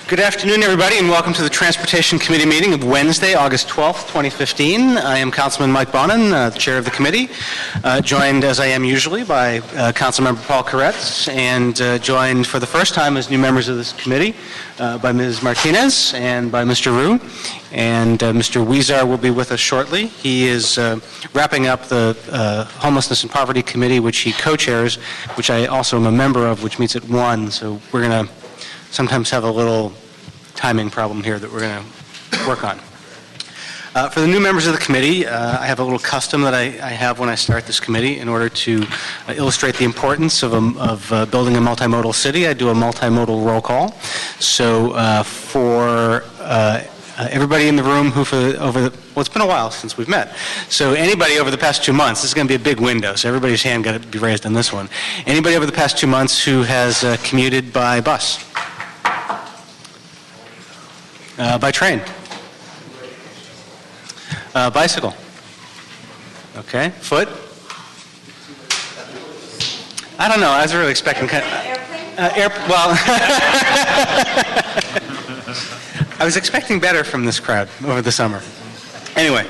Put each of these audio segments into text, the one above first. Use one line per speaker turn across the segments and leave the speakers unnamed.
Good afternoon, everybody, and welcome to the Transportation Committee meeting of Wednesday, August 12th, 2015. I am Councilman Mike Bonin, the chair of the committee, joined, as I am usually, by Councilmember Paul Koretz, and joined for the first time as new members of this committee by Ms. Martinez and by Mr. Rue. And Mr. Weezar will be with us shortly. He is wrapping up the Homelessness and Poverty Committee, which he co-chairs, which I also am a member of, which meets at 1. So we're going to sometimes have a little timing problem here that we're going to work on. For the new members of the committee, I have a little custom that I have when I start this committee in order to illustrate the importance of building a multimodal city. I do a multimodal roll call. So for everybody in the room who it's been a while since we've met. So anybody over the past 2 months, this is going to be a big window, so everybody's hand got to be raised on this one. Anybody over the past 2 months who has commuted by bus? By train? Bicycle? Okay. Foot? I don't know. I was really expecting well, I was expecting better from this crowd over the summer. Anyway,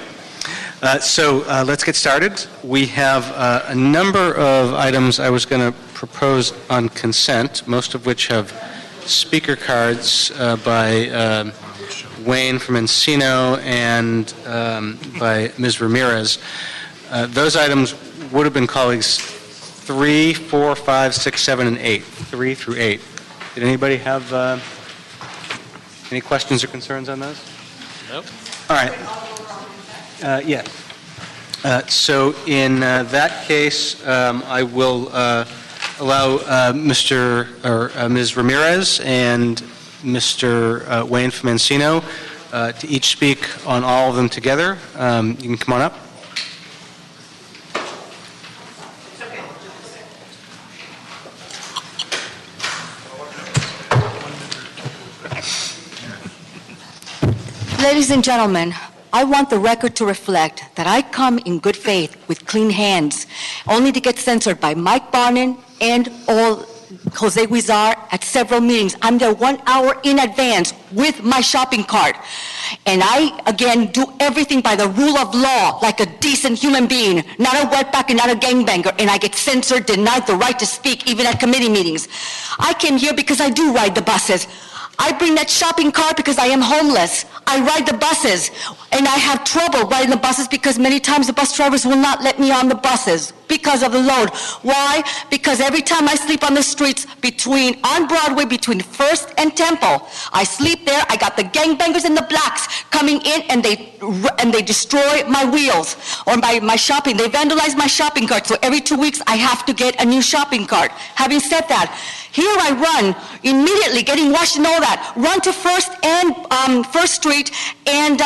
so let's get started. We have a number of items I was going to propose on consent, most of which have speaker cards by Wayne from Encino and by Ms. Ramirez. Those items would have been colleagues 3, 4, 5, 6, 7, and 8. 3 through 8. Did anybody have any questions or concerns on those? Nope. All right. Yeah. So in that case, I will allow Mr. or Ms. Ramirez and Mr. Wayne from Encino to each speak on all of them together. You can come on up.
Ladies and gentlemen, I want the record to reflect that I come in good faith with clean hands, only to get censored by Mike Bonin and Jose Weezar at several meetings. I'm there 1 hour in advance with my shopping cart. And I, again, do everything by the rule of law, like a decent human being, not a wetback and not a gangbanger, and I get censored, denied the right to speak, even at committee meetings. I came here because I do ride the buses. I bring that shopping cart because I am homeless. I ride the buses, and I have trouble riding the buses because many times the bus drivers will not let me on the buses because of the load. Why? Because every time I sleep on the streets on Broadway, between First and Temple, I sleep there. I got the gangbangers and the blacks coming in, and they destroy my wheels or my shopping. They vandalize my shopping cart, so every 2 weeks I have to get a new shopping cart. Having said that, here I run immediately, getting washed and all that. Run to First Street and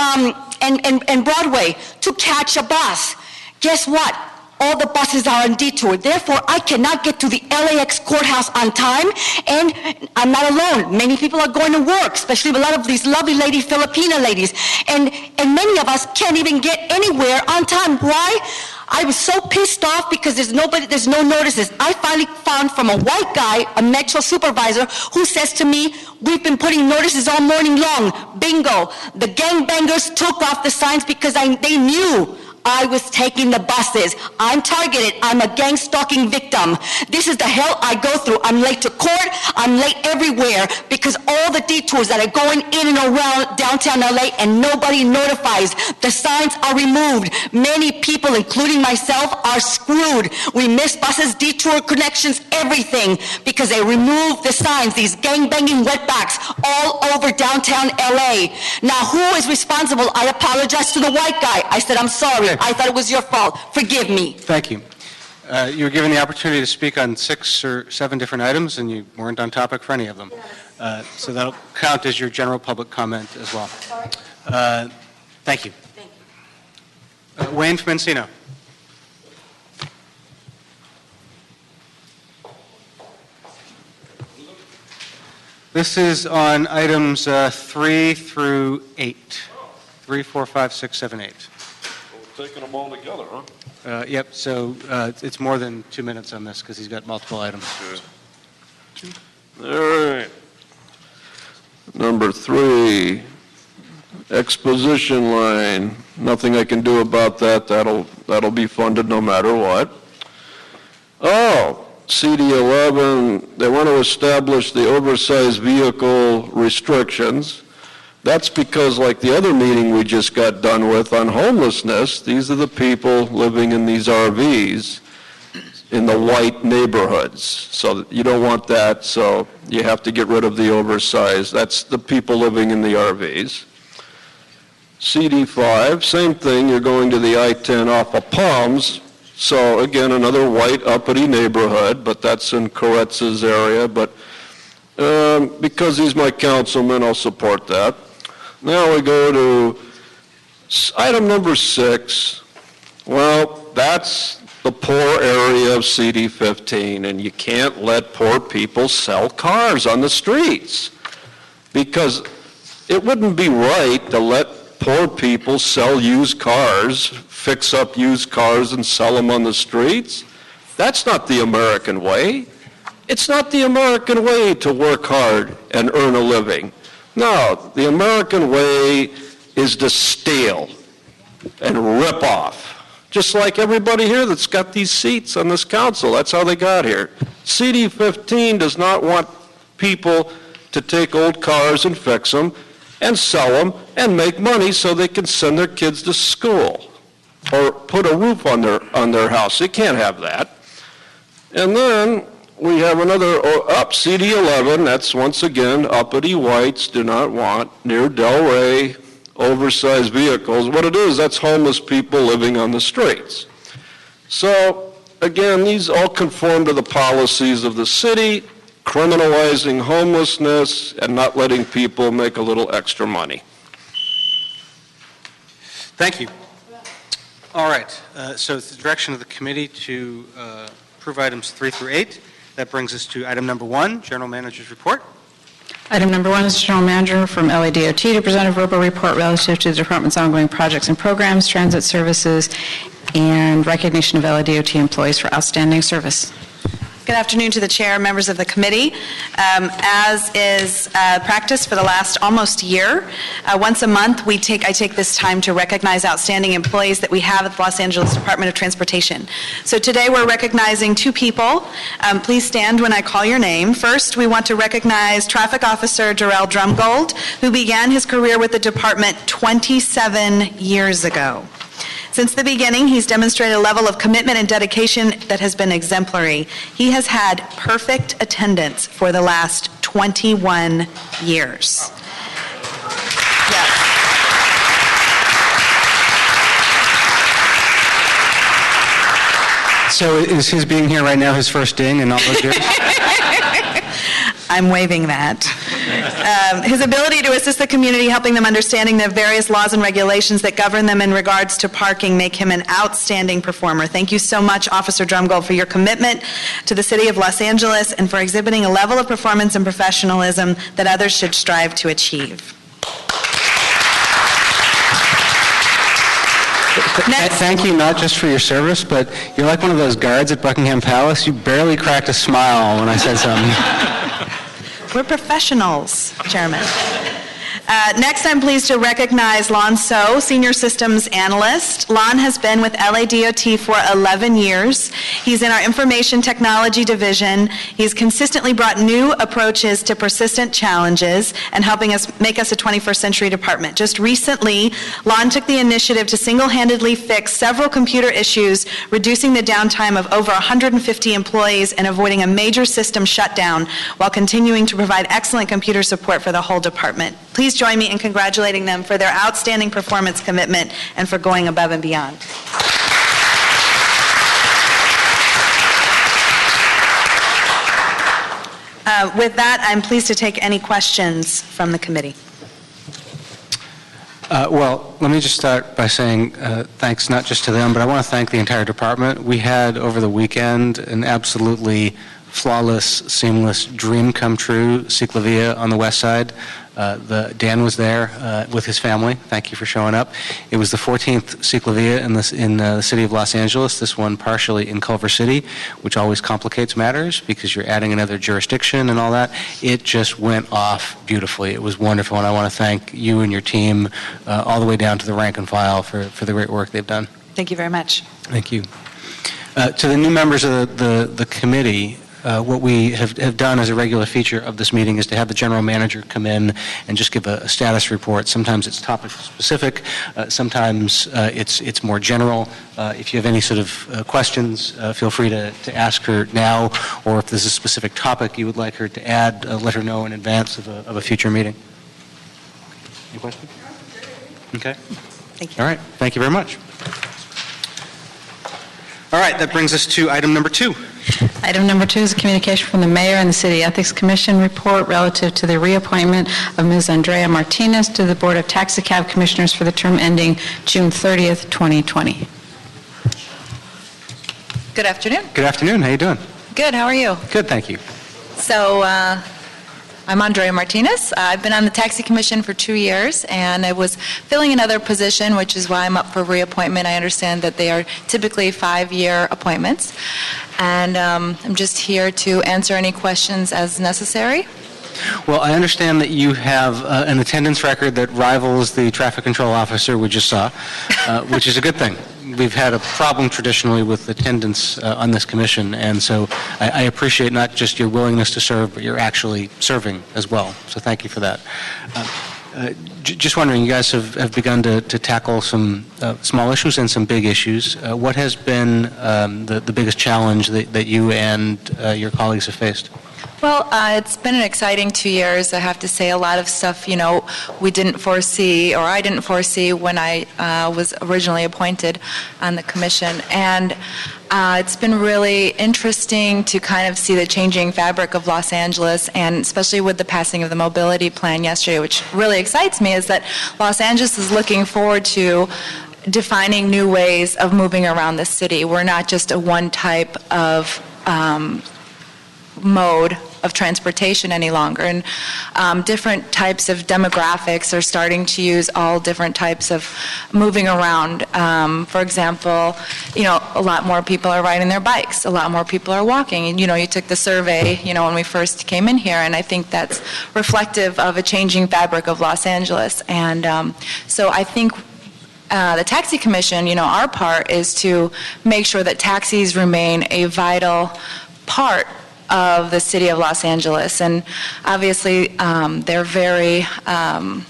Broadway to catch a bus. Guess what? All the buses are on detour. Therefore, I cannot get to the LAX courthouse on time, and I'm not alone. Many people are going to work, especially a lot of these lovely Filipina ladies, and many of us can't even get anywhere on time. Why? I was so pissed off because there's no notices. I finally found from a white guy, a metro supervisor, who says to me, we've been putting notices all morning long. Bingo. The gangbangers took off the signs because they knew I was taking the buses. I'm targeted. I'm a gang stalking victim. This is the hell I go through. I'm late to court. I'm late everywhere because all the detours that are going in and around downtown LA and nobody notifies. The signs are removed. Many people, including myself, are screwed. We miss buses, detour connections, everything because they removed the signs, these gang-banging wetbacks all over downtown LA. Now, who is responsible? I apologize to the white guy. I said, I'm sorry. I thought it was your fault. Forgive me.
Thank you. You were given the opportunity to speak on 6 or 7 different items, and you weren't on topic for any of them. So that'll count as your general public comment as well.
Sorry?
Thank you.
Thank
you. Wayne from Encino. This is on items 3 through 8. 3, 4, 5, 6, 7, 8.
We're taking them all together, huh?
Yep, so it's more than 2 minutes on this because he's got multiple items.
Sure. All right. Number 3, exposition line. Nothing I can do about that. That'll be funded no matter what. Oh, CD 11, they want to establish the oversized vehicle restrictions. That's because, like the other meeting we just got done with on homelessness, these are the people living in these RVs in the white neighborhoods. So you don't want that, so you have to get rid of the oversized. That's the people living in the RVs. CD5, same thing, you're going to the I-10 off of Palms. So again, another white uppity neighborhood, but that's in Koretz's area. But because he's my councilman, I'll support that. Now we go to item number 6. Well, that's the poor area of CD 15, and you can't let poor people sell cars on the streets, because it wouldn't be right to let poor people sell used cars, fix up used cars and sell them on the streets. That's not the American way. It's not the American way to work hard and earn a living. No, the American way is to steal and rip off. Just like everybody here that's got these seats on this council, that's how they got here. CD 15 does not want people to take old cars and fix them and sell them and make money so they can send their kids to school or put a roof on their house. They can't have that. And then we have another CD 11, that's once again uppity whites do not want near Delray oversized vehicles. What it is, that's homeless people living on the streets. So again, these all conform to the policies of the city, criminalizing homelessness and not letting people make a little extra money.
Thank you. All right, so it's the direction of the committee to approve items 3 through 8. That brings us to item number 1, General Manager's Report.
Item number 1 is General Manager from LADOT to present a verbal report relative to the department's ongoing projects and programs, transit services, and recognition of LADOT employees for outstanding service.
Good afternoon to the chair, members of the committee. As is practice for the last almost year, once a month I take this time to recognize outstanding employees that we have at the Los Angeles Department of Transportation. So today we're recognizing 2 people. Please stand when I call your name. First, we want to recognize Traffic Officer Darrell Drumgold, who began his career with the department 27 years ago. Since the beginning, he's demonstrated a level of commitment and dedication that has been exemplary. He has had perfect attendance for the last 21 years. Yes.
So is his being here right now his first ding in all those years?
I'm waiving that. His ability to assist the community, helping them understanding the various laws and regulations that govern them in regards to parking, make him an outstanding performer. Thank you so much, Officer Drumgold, for your commitment to the city of Los Angeles and for exhibiting a level of performance and professionalism that others should strive to achieve.
Thank you not just for your service, but you're like one of those guards at Buckingham Palace. You barely cracked a smile when I said something.
We're professionals, Chairman. Next, I'm pleased to recognize Lon So, Senior Systems Analyst. Lon has been with LADOT for 11 years. He's in our Information Technology Division. He's consistently brought new approaches to persistent challenges and helping us make us a 21st century department. Just recently, Lon took the initiative to single-handedly fix several computer issues, reducing the downtime of over 150 employees and avoiding a major system shutdown while continuing to provide excellent computer support for the whole department. Please join me in congratulating them for their outstanding performance commitment and for going above and beyond. With that, I'm pleased to take any questions from the committee.
Well, let me just start by saying thanks not just to them, but I want to thank the entire department. We had over the weekend an absolutely flawless, seamless dream come true, Ciclavia on the west side. Dan was there with his family. Thank you for showing up. It was the 14th ciclovia in the city of Los Angeles, this one partially in Culver City, which always complicates matters because you're adding another jurisdiction and all that. It just went off beautifully. It was wonderful, and I want to thank you and your team all the way down to the rank and file for the great work they've done.
Thank you very much.
Thank you. To the new members of the committee, what we have done as a regular feature of this meeting is to have the general manager come in and just give a status report. Sometimes it's topic specific, sometimes it's more general. If you have any sort of questions, feel free to ask her now, or if there's a specific topic you would like her to add, let her know in advance of a future meeting. Any questions? Okay.
Thank you.
All right. Thank you very much. All right. That brings us to item number 2.
Item number 2 is a communication from the Mayor and the City Ethics Commission report relative to the reappointment of Ms. Andrea Martinez to the Board of Taxicab Commissioners for the term ending June 30th, 2020.
Good afternoon.
Good afternoon. How you doing?
Good, how are you?
Good, thank you.
So, I'm Andrea Martinez. I've been on the Taxi Commission for 2 years, and I was filling another position, which is why I'm up for reappointment. I understand that they are typically 5-year appointments, and I'm just here to answer any questions as necessary.
Well, I understand that you have an attendance record that rivals the traffic control officer we just saw, which is a good thing. We've had a problem traditionally with attendance on this commission, and so I appreciate not just your willingness to serve, but you're actually serving as well. So thank you for that. Just wondering, you guys have begun to tackle some small issues and some big issues. What has been the biggest challenge that you and your colleagues have faced?
Well, it's been an exciting 2 years. I have to say a lot of stuff, we didn't foresee, or I didn't foresee when I was originally appointed on the commission. And it's been really interesting to kind of see the changing fabric of Los Angeles, and especially with the passing of the mobility plan yesterday, which really excites me, is that Los Angeles is looking forward to defining new ways of moving around the city. We're not just a one type of mode of transportation any longer, and different types of demographics are starting to use all different types of moving around. For example, a lot more people are riding their bikes, a lot more people are walking. And, you took the survey, when we first came in here, and I think that's reflective of a changing fabric of Los Angeles. And so I think the Taxi Commission, our part is to make sure that taxis remain a vital part of the city of Los Angeles, and obviously they're very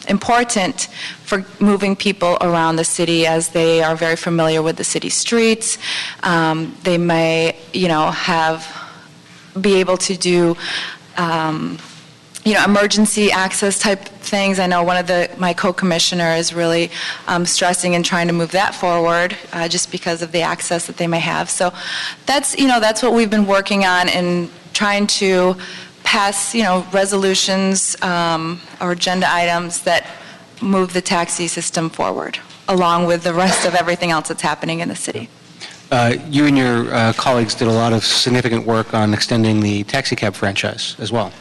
important for moving people around the city, as they are very familiar with the city streets. They may, be able to do emergency access type things. I know one of my co-commissioner is really stressing and trying to move that forward, just because of the access that they may have. So that's what we've been working on, and trying to pass, resolutions or agenda items that move the taxi system forward, along with the rest of everything else that's happening in the city.
You and your colleagues did a lot of significant work on extending the taxi cab franchise as well.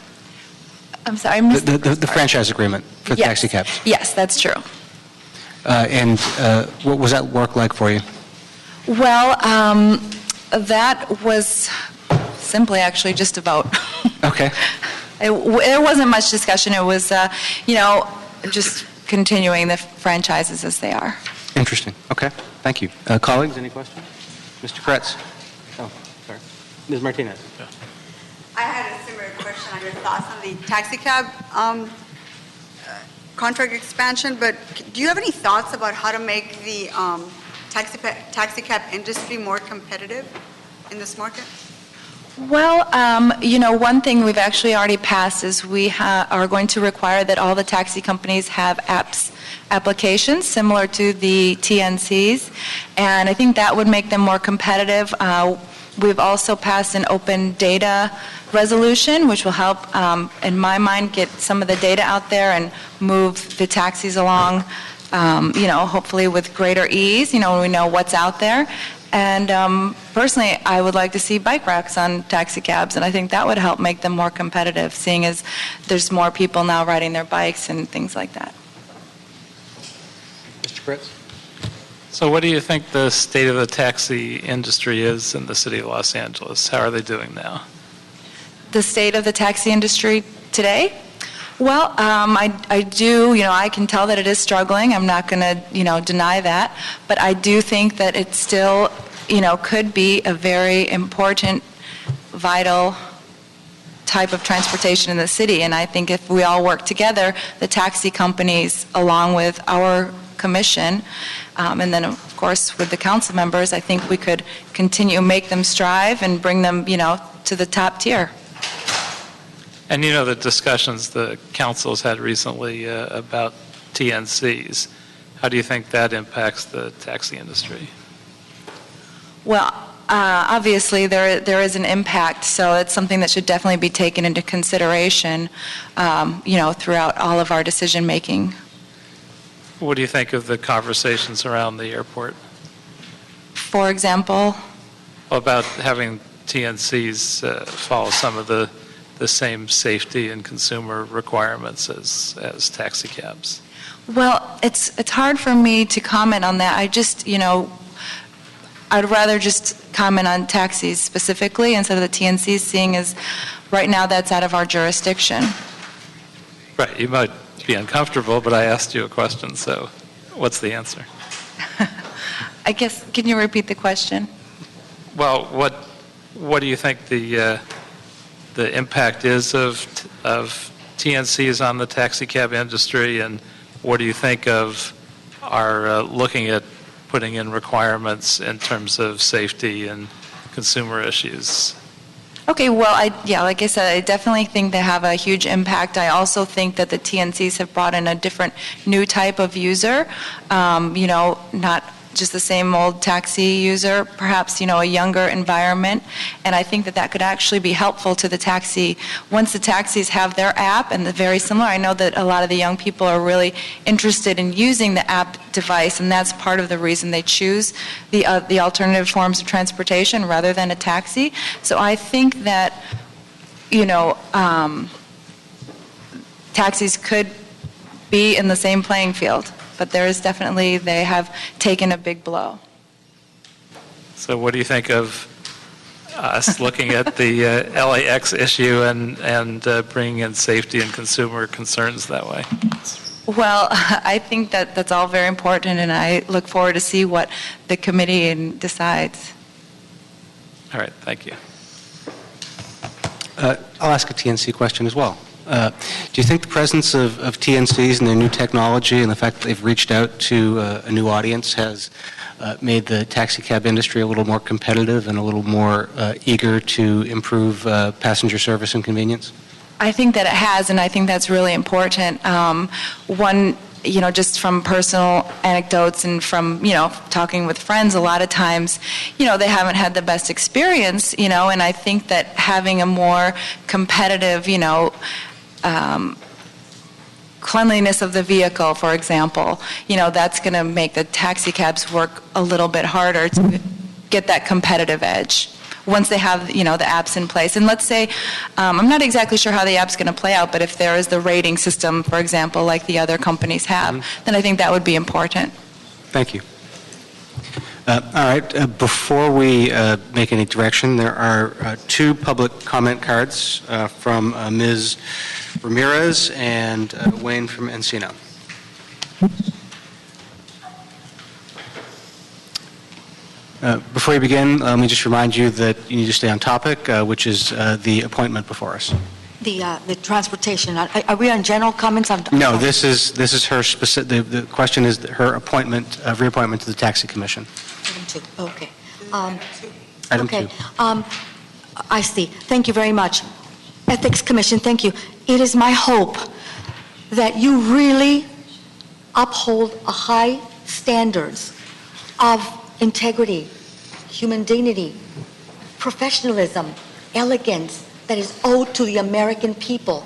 I'm sorry, I missed
the franchise agreement for
Yes.
taxi cabs.
Yes, that's true.
And what was that work like for you?
Well, that was simply actually just a vote.
Okay.
There wasn't much discussion. It was, just continuing the franchises as they are.
Interesting. Okay. Thank you. Colleagues, any questions? Mr. Kretz? Oh, sorry. Ms. Martinez?
I had a similar question on your thoughts on the taxi cab contract expansion, but do you have any thoughts about how to make the taxi cab industry more competitive in this market?
Well, one thing we've actually already passed is we are going to require that all the taxi companies have applications similar to the TNCs, and I think that would make them more competitive. We've also passed an open data resolution, which will help, in my mind, get some of the data out there and move the taxis along, hopefully with greater ease. We know what's out there. And personally, I would like to see bike racks on taxi cabs, and I think that would help make them more competitive, seeing as there's more people now riding their bikes and things like that.
Mr. Fritz?
So what do you think the state of the taxi industry is in the city of Los Angeles? How are they doing now?
The state of the taxi industry today? Well, I do, I can tell that it is struggling. I'm not going to, deny that. But I do think that it still, could be a very important, vital type of transportation in the city. And I think if we all work together, the taxi companies, along with our commission, and then, of course, with the council members, I think we could continue, make them strive and bring them, to the top tier.
And the discussions the council's had recently about TNCs, how do you think that impacts the taxi industry?
Well, obviously there is an impact, so it's something that should definitely be taken into consideration, throughout all of our decision making.
What do you think of the conversations around the airport?
For example?
About having TNCs follow some of the same safety and consumer requirements as taxi cabs?
Well, it's hard for me to comment on that. I just, I'd rather just comment on taxis specifically instead of the TNCs, seeing as right now that's out of our jurisdiction.
Right, you might be uncomfortable, but I asked you a question, so what's the answer?
I guess, can you repeat the question?
Well, what do you think the impact is of TNCs on the taxi cab industry, and what do you think of our looking at putting in requirements in terms of safety and consumer issues?
Okay, well, like I said, I definitely think they have a huge impact. I also think that the TNCs have brought in a different, new type of user, not just the same old taxi user, perhaps, a younger environment. And I think that could actually be helpful to the taxi. Once the taxis have their app, and they're very similar, I know that a lot of the young people are really interested in using the app device, and that's part of the reason they choose the alternative forms of transportation rather than a taxi. So I think that, taxis could be in the same playing field. But there is definitely, they have taken a big blow.
So what do you think of us looking at the LAX issue and bringing in safety and consumer concerns that way?
Well, I think that's all very important, and I look forward to see what the committee decides.
All right, thank you.
I'll ask a TNC question as well. Do you think the presence of TNCs and their new technology and the fact that they've reached out to a new audience has made the taxi cab industry a little more competitive and a little more eager to improve passenger service and convenience?
I think that it has, and I think that's really important. One, just from personal anecdotes and from, talking with friends, a lot of times, they haven't had the best experience, and I think that having a more competitive, cleanliness of the vehicle, for example, that's going to make the taxi cabs work a little bit harder to get that competitive edge once they have, the apps in place. And let's say, I'm not exactly sure how the app's going to play out, but if there is the rating system, for example, like the other companies have, then I think that would be important.
Thank you. All right, before we make any direction, there are two public comment cards from Ms. Ramirez and Wayne from Encino. Before you begin, let me just remind you that you need to stay on topic, which is the appointment before us.
The transportation, are we on general comments?
No, this is her specific, the question is her appointment, reappointment to the Taxi Commission.
Item 2, okay.
Item
okay.
2.
I see. Thank you very much. Ethics Commission, thank you. It is my hope that you really uphold a high standards of integrity, human dignity, professionalism, elegance that is owed to the American people.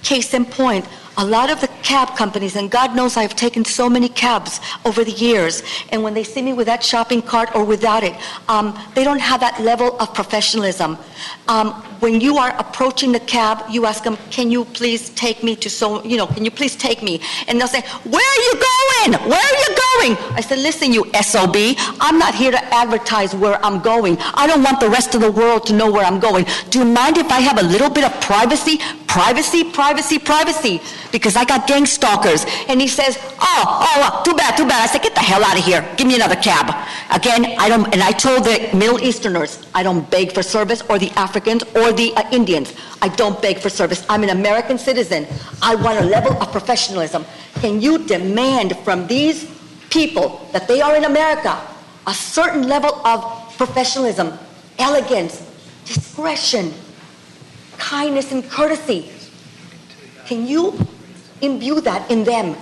Case in point, A lot of the cab companies, and God knows I've taken so many cabs over the years, and when they see me with that shopping cart or without it, they don't have that level of professionalism. When you are approaching the cab, you ask them, can you please take me to can you please take me? And they'll say, where are you going? Where are you going? I said, listen, you SOB, I'm not here to advertise where I'm going. I don't want the rest of the world to know where I'm going. Do you mind if I have a little bit of privacy? Privacy, privacy, privacy. Because I got gang stalkers. And he says, too bad. I said, get the hell out of here. Give me another cab. Again, and I told the Middle Easterners, I don't beg for service, or the Africans, or the Indians. I don't beg for service. I'm an American citizen. I want a level of professionalism. Can you demand from these people that they are in America a certain level of professionalism, elegance, discretion, kindness, and courtesy? Can you imbue that in them?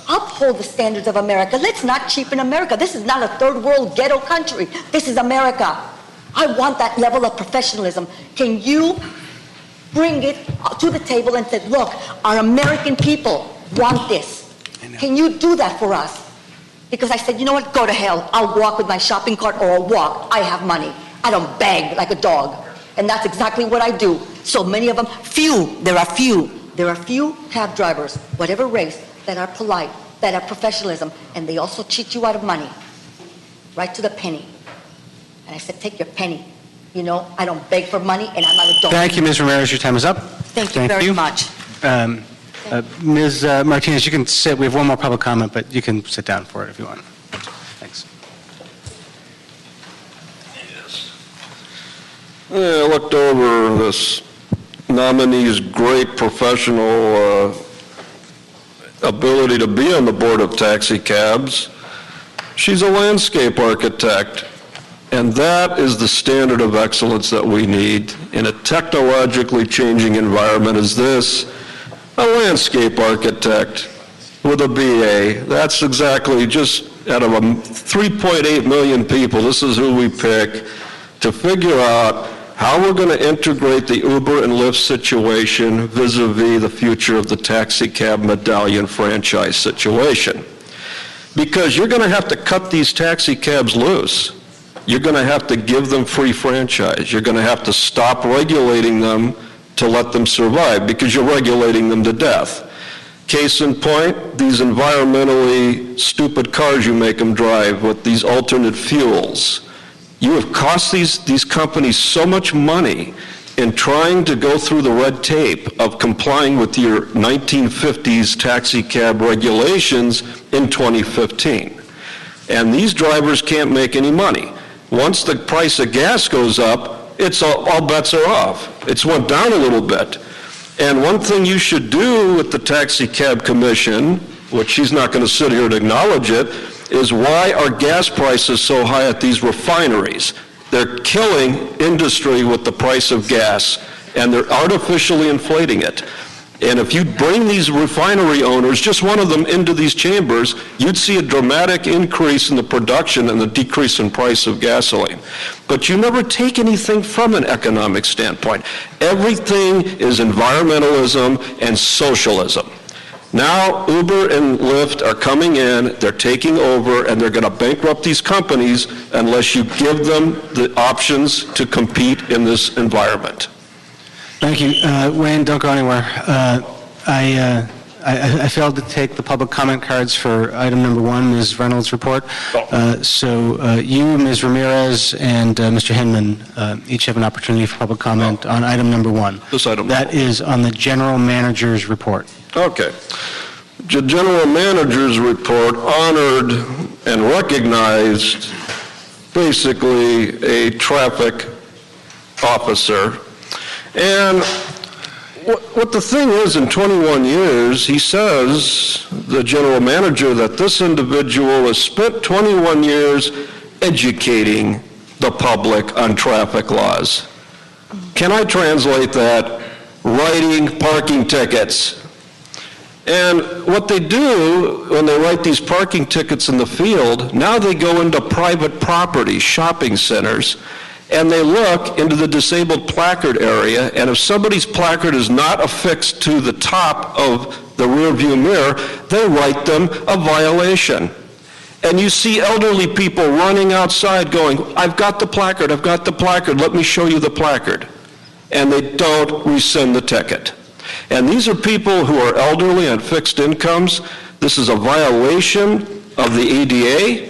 Uphold the standards of America. Let's not cheapen America. This is not a third world ghetto country. This is America. I want that level of professionalism. Can you bring it to the table and say, look, our American people want this. Can you do that for us? Because I said, you know what, go to hell. I'll walk with my shopping cart, or I'll walk. I have money. I don't beg like a dog. And that's exactly what I do. So many of them, there are few cab drivers, whatever race, that are polite, that are professionalism, and they also cheat you out of money, right to the penny. And I said, take your penny. I don't beg for money, and I'm not a dog.
Thank you, Ms. Ramirez. Your time is up.
Thank you very much.
Ms. Martinez, you can sit. We have one more public comment, but you can sit down for it if you want. Thanks.
I looked over this nominee's great professional ability to be on the board of taxi cabs. She's a landscape architect, and that is the standard of excellence that we need in a technologically changing environment as this. A landscape architect with a BA. That's exactly, just out of 3.8 million people, this is who we pick to figure out how we're going to integrate the Uber and Lyft situation vis-a-vis the future of the taxi cab medallion franchise situation. Because you're going to have to cut these taxi cabs loose. You're going to have to give them free franchise. You're going to have to stop regulating them to let them survive, because you're regulating them to death. Case in point, these environmentally stupid cars you make them drive with these alternate fuels. You have cost these companies so much money in trying to go through the red tape of complying with your 1950s taxi cab regulations in 2015. And these drivers can't make any money. Once the price of gas goes up, all bets are off. It's went down a little bit. And one thing you should do with the Taxi Cab Commission, which she's not going to sit here to acknowledge it, is why are gas prices so high at these refineries? They're killing industry with the price of gas, and they're artificially inflating it. And if you bring these refinery owners, just one of them, into these chambers, you'd see a dramatic increase in the production and the decrease in price of gasoline. But you never take anything from an economic standpoint. Everything is environmentalism and socialism. Now Uber and Lyft are coming in, they're taking over, and they're going to bankrupt these companies unless you give them the options to compete in this environment.
Thank you. Wayne, don't go anywhere. I failed to take the public comment cards for item number 1, Ms. Reynolds' report. So you, Ms. Ramirez, and Mr. Hinman each have an opportunity for public comment on item number 1.
This item.
That is on the general manager's report.
Okay. The general manager's report honored and recognized basically a traffic officer. And what the thing is, in 21 years, he says, the general manager, that this individual has spent 21 years educating the public on traffic laws. Can I translate that? Writing parking tickets. And what they do when they write these parking tickets in the field, now they go into private property, shopping centers, and they look into the disabled placard area, and if somebody's placard is not affixed to the top of the rear view mirror, they write them a violation. And you see elderly people running outside going, I've got the placard, let me show you the placard. And they don't rescind the ticket. And these are people who are elderly and fixed incomes. This is a violation of the ADA.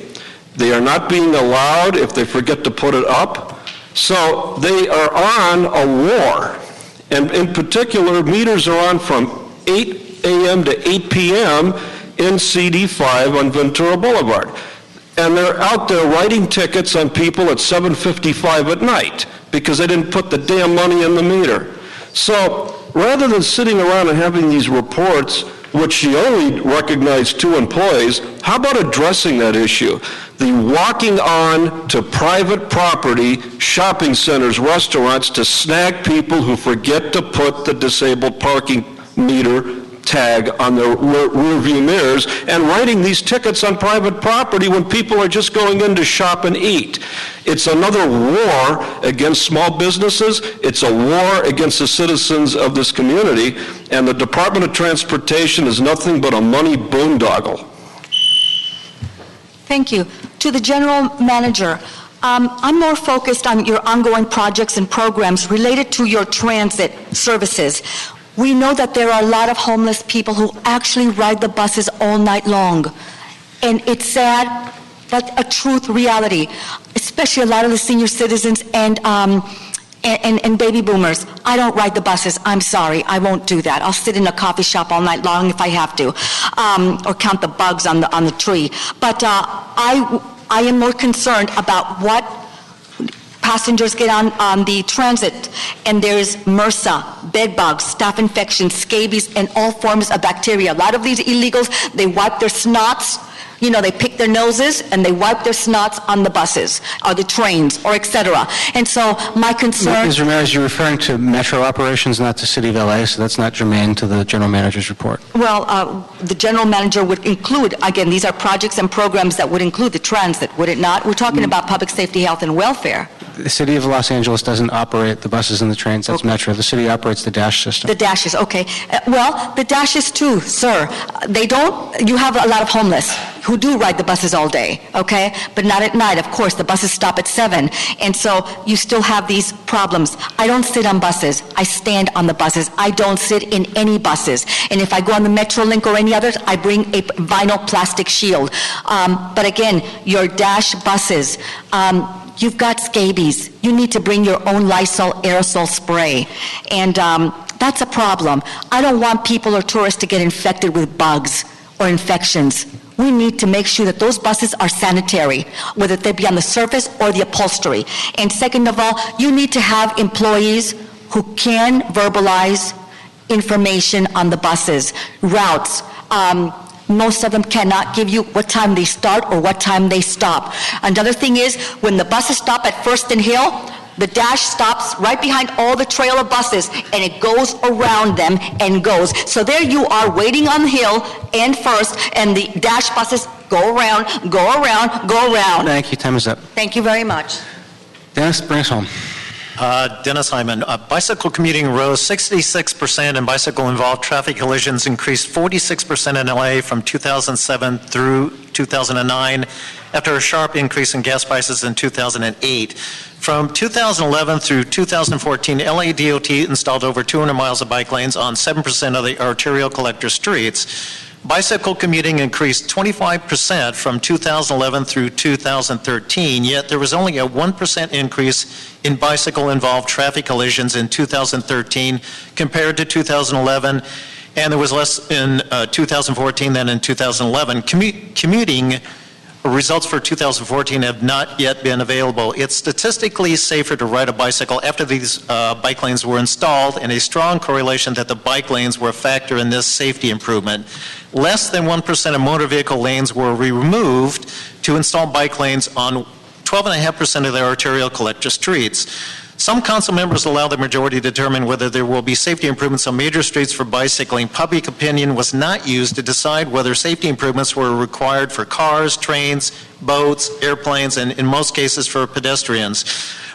They are not being allowed if they forget to put it up. So they are on a war. And in particular, meters are on from 8 a.m. to 8 p.m. in CD5 on Ventura Boulevard. And they're out there writing tickets on people at 7:55 at night because they didn't put the damn money in the meter. So rather than sitting around and having these reports, which she only recognized 2 employees, how about addressing that issue? The walking on to private property, shopping centers, restaurants, to snag people who forget to put the disabled parking meter tag on their rear view mirrors, and writing these tickets on private property when people are just going in to shop and eat. It's another war against small businesses. It's a war against the citizens of this community, and the Department of Transportation is nothing but a money boondoggle.
Thank you. To the General Manager, I'm more focused on your ongoing projects and programs related to your transit services. We know that there are a lot of homeless people who actually ride the buses all night long. And it's sad, but a truth reality, especially a lot of the senior citizens and baby boomers. I don't ride the buses. I'm sorry. I won't do that. I'll sit in a coffee shop all night long if I have to, or count the bugs on the tree. But I am more concerned about what passengers get on the transit, and there's MRSA, bed bugs, staph infections, scabies, and all forms of bacteria. A lot of these illegals, they wipe their snots, they pick their noses, and they wipe their snots on the buses, or the trains, or etc. And so my concern...
Ms. Ramirez, you're referring to metro operations, not to City of LA, so that's not germane to the General Manager's report.
Well, the General Manager would include, again, these are projects and programs that would include the transit, would it not? We're talking about public safety, health, and welfare.
The City of Los Angeles doesn't operate the buses and the trains, that's Metro. The city operates the DASH system.
The dashes, okay. Well, the dashes too, sir. You have a lot of homeless who do ride the buses all day, okay? But not at night, of course. The buses stop at 7. And so you still have these problems. I don't sit on buses. I stand on the buses. I don't sit in any buses. And if I go on the Metrolink or any others, I bring a vinyl plastic shield. But again, your dash buses, you've got scabies. You need to bring your own Lysol aerosol spray. And that's a problem. I don't want people or tourists to get infected with bugs or infections. We need to make sure that those buses are sanitary, whether they be on the surface or the upholstery. And second of all, you need to have employees who can verbalize information on the buses, routes. Most of them cannot give you what time they start or what time they stop. Another thing is, when the buses stop at First and Hill, the dash stops right behind all the trail of buses, and it goes around them and goes. So there you are waiting on the Hill and First, and the dash buses go around, go around, go around.
Thank you. Time is up.
Thank you very much.
Dennis, bring us home.
Dennis Hyman. Bicycle commuting rose 66%, and bicycle-involved traffic collisions increased 46% in LA from 2007 through 2009, after a sharp increase in gas prices in 2008. From 2011 through 2014, LA DOT installed over 200 miles of bike lanes on 7% of the arterial collector streets. Bicycle commuting increased 25% from 2011 through 2013, yet there was only a 1% increase in bicycle-involved traffic collisions in 2013 compared to 2011, and there was less in 2014 than in 2011. Commuting results for 2014 have not yet been available. It's statistically safer to ride a bicycle after these bike lanes were installed, and a strong correlation that the bike lanes were a factor in this safety improvement. Less than 1% of motor vehicle lanes were removed to install bike lanes on 12.5% of the arterial collector streets. Some council members allow the majority to determine whether there will be safety improvements on major streets for bicycling. Public opinion was not used to decide whether safety improvements were required for cars, trains, boats, airplanes, and in most cases for pedestrians.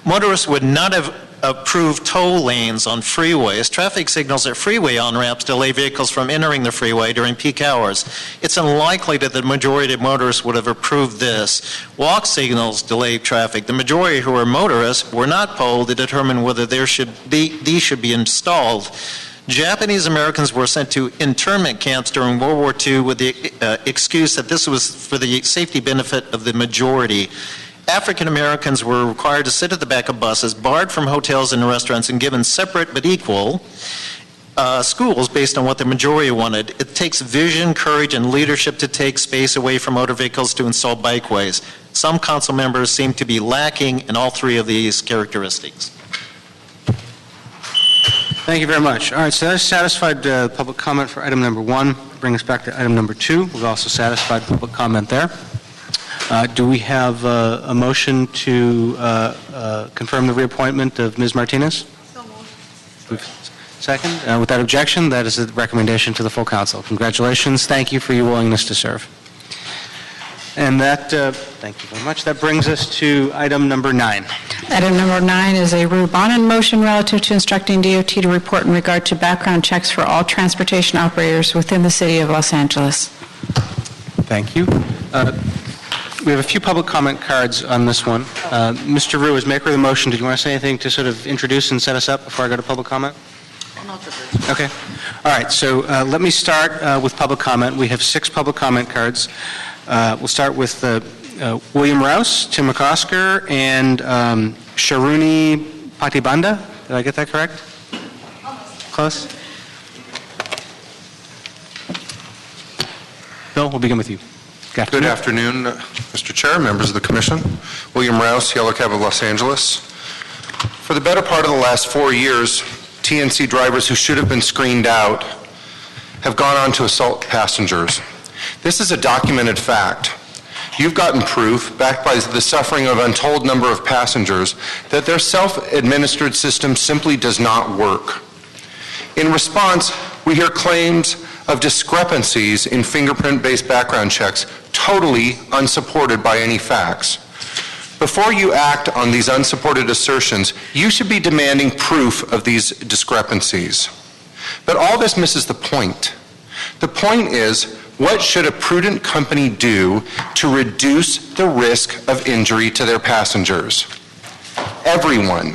Motorists would not have approve toll lanes on freeways. Traffic signals at freeway on-ramps delay vehicles from entering the freeway during peak hours. It's unlikely that the majority of motorists would have approved this. Walk signals delay traffic. The majority who are motorists were not polled to determine whether these should be installed. Japanese Americans were sent to internment camps during World War II with the excuse that this was for the safety benefit of the majority. African Americans were required to sit at the back of buses, barred from hotels and restaurants, and given separate but equal schools based on what the majority wanted. It takes vision, courage, and leadership to take space away from motor vehicles to install bikeways. Some council members seem to be lacking in all three of these characteristics.
Thank you very much. All right, so that has satisfied public comment for item number 1. Bring us back to item number 2. We've also satisfied public comment there. Do we have a motion to confirm the reappointment of Ms. Martinez?
So moved.
Second. Without objection, that is a recommendation to the full council. Congratulations. Thank you for your willingness to serve. And that, thank you very much. That brings us to item number 9.
Item number 9 is a Reuben motion relative to instructing DOT to report in regard to background checks for all transportation operators within the city of Los Angeles.
Thank you. We have a few public comment cards on this one. Mr. Rue, as maker of the motion, did you want to say anything to sort of introduce and set us up before I go to public comment? Okay. All right, so let me start with public comment. We have 6 public comment cards. We'll start with William Rouse, Tim McCosker, and Sharuni Patibanda. Did I get that correct? Close? Bill, we'll begin with you.
Good afternoon, Mr. Chair, members of the Commission. William Rouse, Yellow Cab of Los Angeles. For the better part of the last 4 years, TNC drivers who should have been screened out have gone on to assault passengers. This is a documented fact. You've gotten proof, backed by the suffering of an untold number of passengers, that their self-administered system simply does not work. In response, we hear claims of discrepancies in fingerprint-based background checks, totally unsupported by any facts. Before you act on these unsupported assertions, you should be demanding proof of these discrepancies. But all this misses the point. The point is, what should a prudent company do to reduce the risk of injury to their passengers? Everyone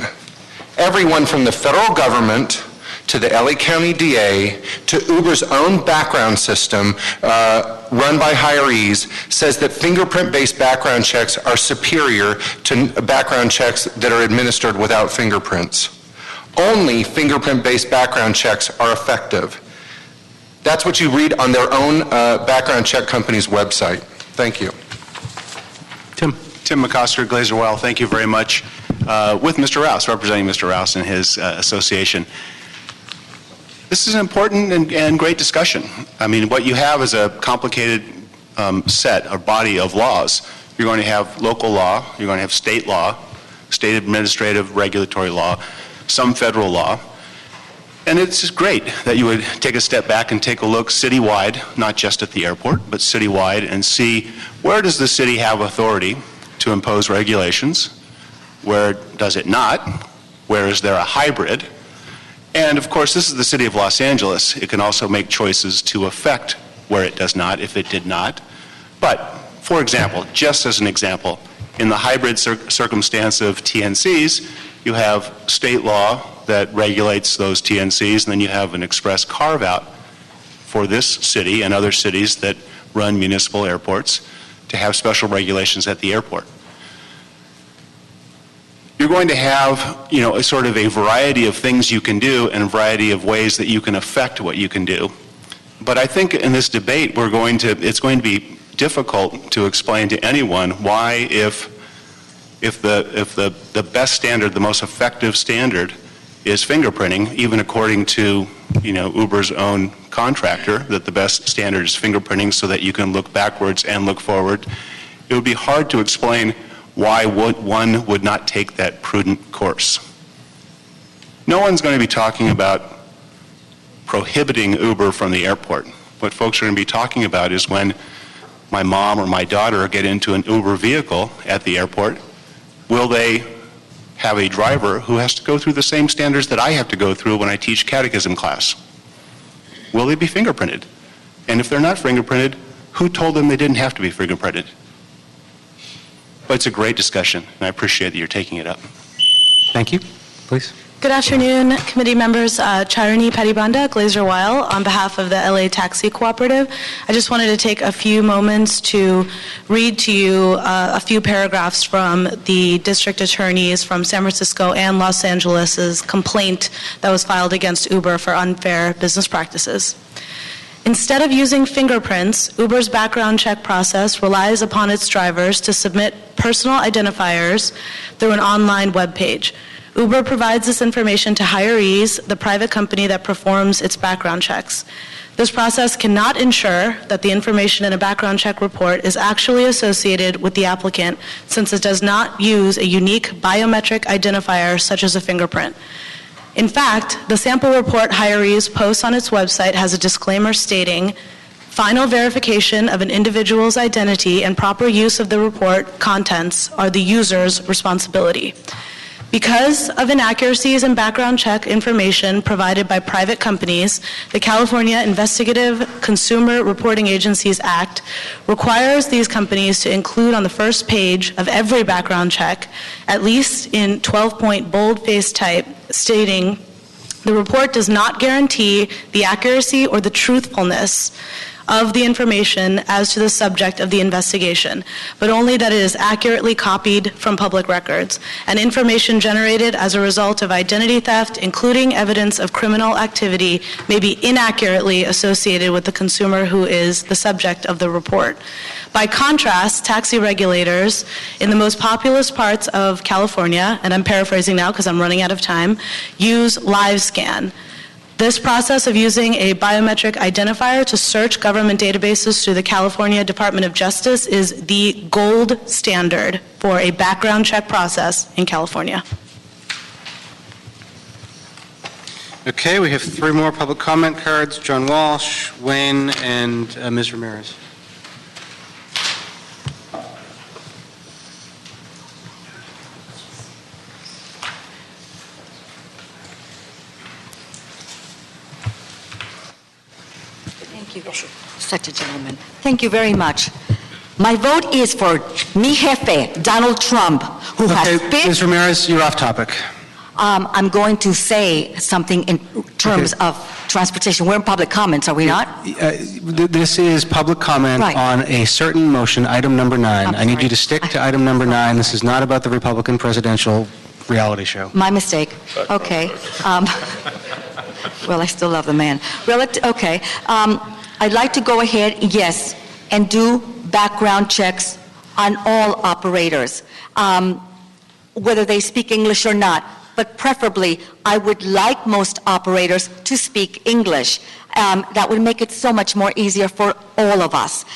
from the federal government to the LA County DA to Uber's own background system run by hirees says that fingerprint-based background checks are superior to background checks that are administered without fingerprints. Only fingerprint-based background checks are effective. That's what you read on their own background check company's website. Thank you.
Tim McCosker, Glazer Well, thank you very much. With Mr. Rouse, representing Mr. Rouse and his association. This is an important and great discussion. I mean, what you have is a complicated set or body of laws. You're going to have local law, you're going to have state law, state administrative regulatory law, some federal law. And it's just great that you would take a step back and take a look citywide, not just at the airport, but citywide, and see where does the city have authority to impose regulations? Where does it not? Where is there a hybrid? And of course, this is the city of Los Angeles. It can also make choices to affect where it does not, if it did not. But, for example, just as an example, in the hybrid circumstance of TNCs, you have state law that regulates those TNCs, and then you have an express carve-out for this city and other cities that run municipal airports to have special regulations at the airport. You're going to have, a sort of a variety of things you can do and a variety of ways that you can affect what you can do. But I think in this debate, it's going to be difficult to explain to anyone why, if the best standard, the most effective standard is fingerprinting, even according to, Uber's own contractor, that the best standard is fingerprinting so that you can look backwards and look forward, it would be hard to explain why one would not take that prudent course. No one's going to be talking about prohibiting Uber from the airport. What folks are going to be talking about is when my mom or my daughter get into an Uber vehicle at the airport, will they have a driver who has to go through the same standards that I have to go through when I teach catechism class? Will they be fingerprinted? And if they're not fingerprinted, who told them they didn't have to be fingerprinted? But it's a great discussion, and I appreciate that you're taking it up.
Thank you. Please.
Good afternoon, committee members. Charani Patibanda, Glazer-Weil, on behalf of the LA Taxi Cooperative. I just wanted to take a few moments to read to you a few paragraphs from the district attorneys from San Francisco and Los Angeles's complaint that was filed against Uber for unfair business practices. Instead of using fingerprints, Uber's background check process relies upon its drivers to submit personal identifiers through an online web page. Uber provides this information to Hirees, the private company that performs its background checks. This process cannot ensure that the information in a background check report is actually associated with the applicant, since it does not use a unique biometric identifier such as a fingerprint. In fact, the sample report Hirees posts on its website has a disclaimer stating, "Final verification of an individual's identity and proper use of the report contents are the user's responsibility." Because of inaccuracies in background check information provided by private companies, the California Investigative Consumer Reporting Agencies Act requires these companies to include on the first page of every background check, at least in 12-point bold-faced type, stating, "The report does not guarantee the accuracy or the truthfulness of the information as to the subject of the investigation, but only that it is accurately copied from public records, and information generated as a result of identity theft, including evidence of criminal activity, may be inaccurately associated with the consumer who is the subject of the report." By contrast, taxi regulators in the most populous parts of California, and I'm paraphrasing now because I'm running out of time, use live scan. This process of using a biometric identifier to search government databases through the California Department of Justice is the gold standard for a background check process in California.
Okay, we have 3 more public comment cards. John Walsh, Wayne, and Ms. Ramirez.
Such a gentleman. Thank you very much. My vote is for mi jefe, Donald Trump, who has
Okay, Ms. Ramirez, you're off topic.
I'm going to say something in terms of transportation. We're in public comments, are we not?
This is public comment
Right.
on a certain motion, item number 9. I need
sorry.
you to stick to item number 9. This is not about the Republican presidential reality show.
My mistake. Okay. Well, I still love the man. Okay. I'd like to go ahead, yes, and do background checks on all operators, whether they speak English or not. But preferably, I would like most operators to speak English. That would make it so much more easier for all of us.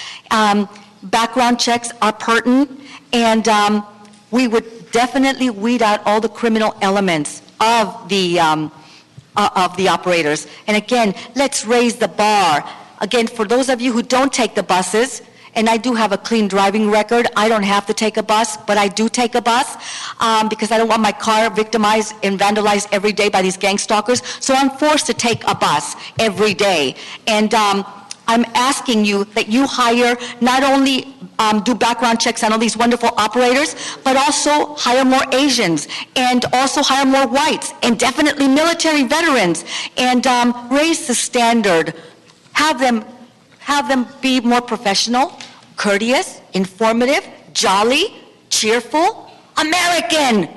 Background checks are pertinent, and we would definitely weed out all the criminal elements of the operators. And again, let's raise the bar. Again, for those of you who don't take the buses, and I do have a clean driving record, I don't have to take a bus, but I do take a bus because I don't want my car victimized and vandalized every day by these gang stalkers. So I'm forced to take a bus every day. And I'm asking you that you hire, not only do background checks on all these wonderful operators, but also hire more Asians and also hire more whites and definitely military veterans and raise the standard. Have them be more professional, courteous, informative, jolly, cheerful, American,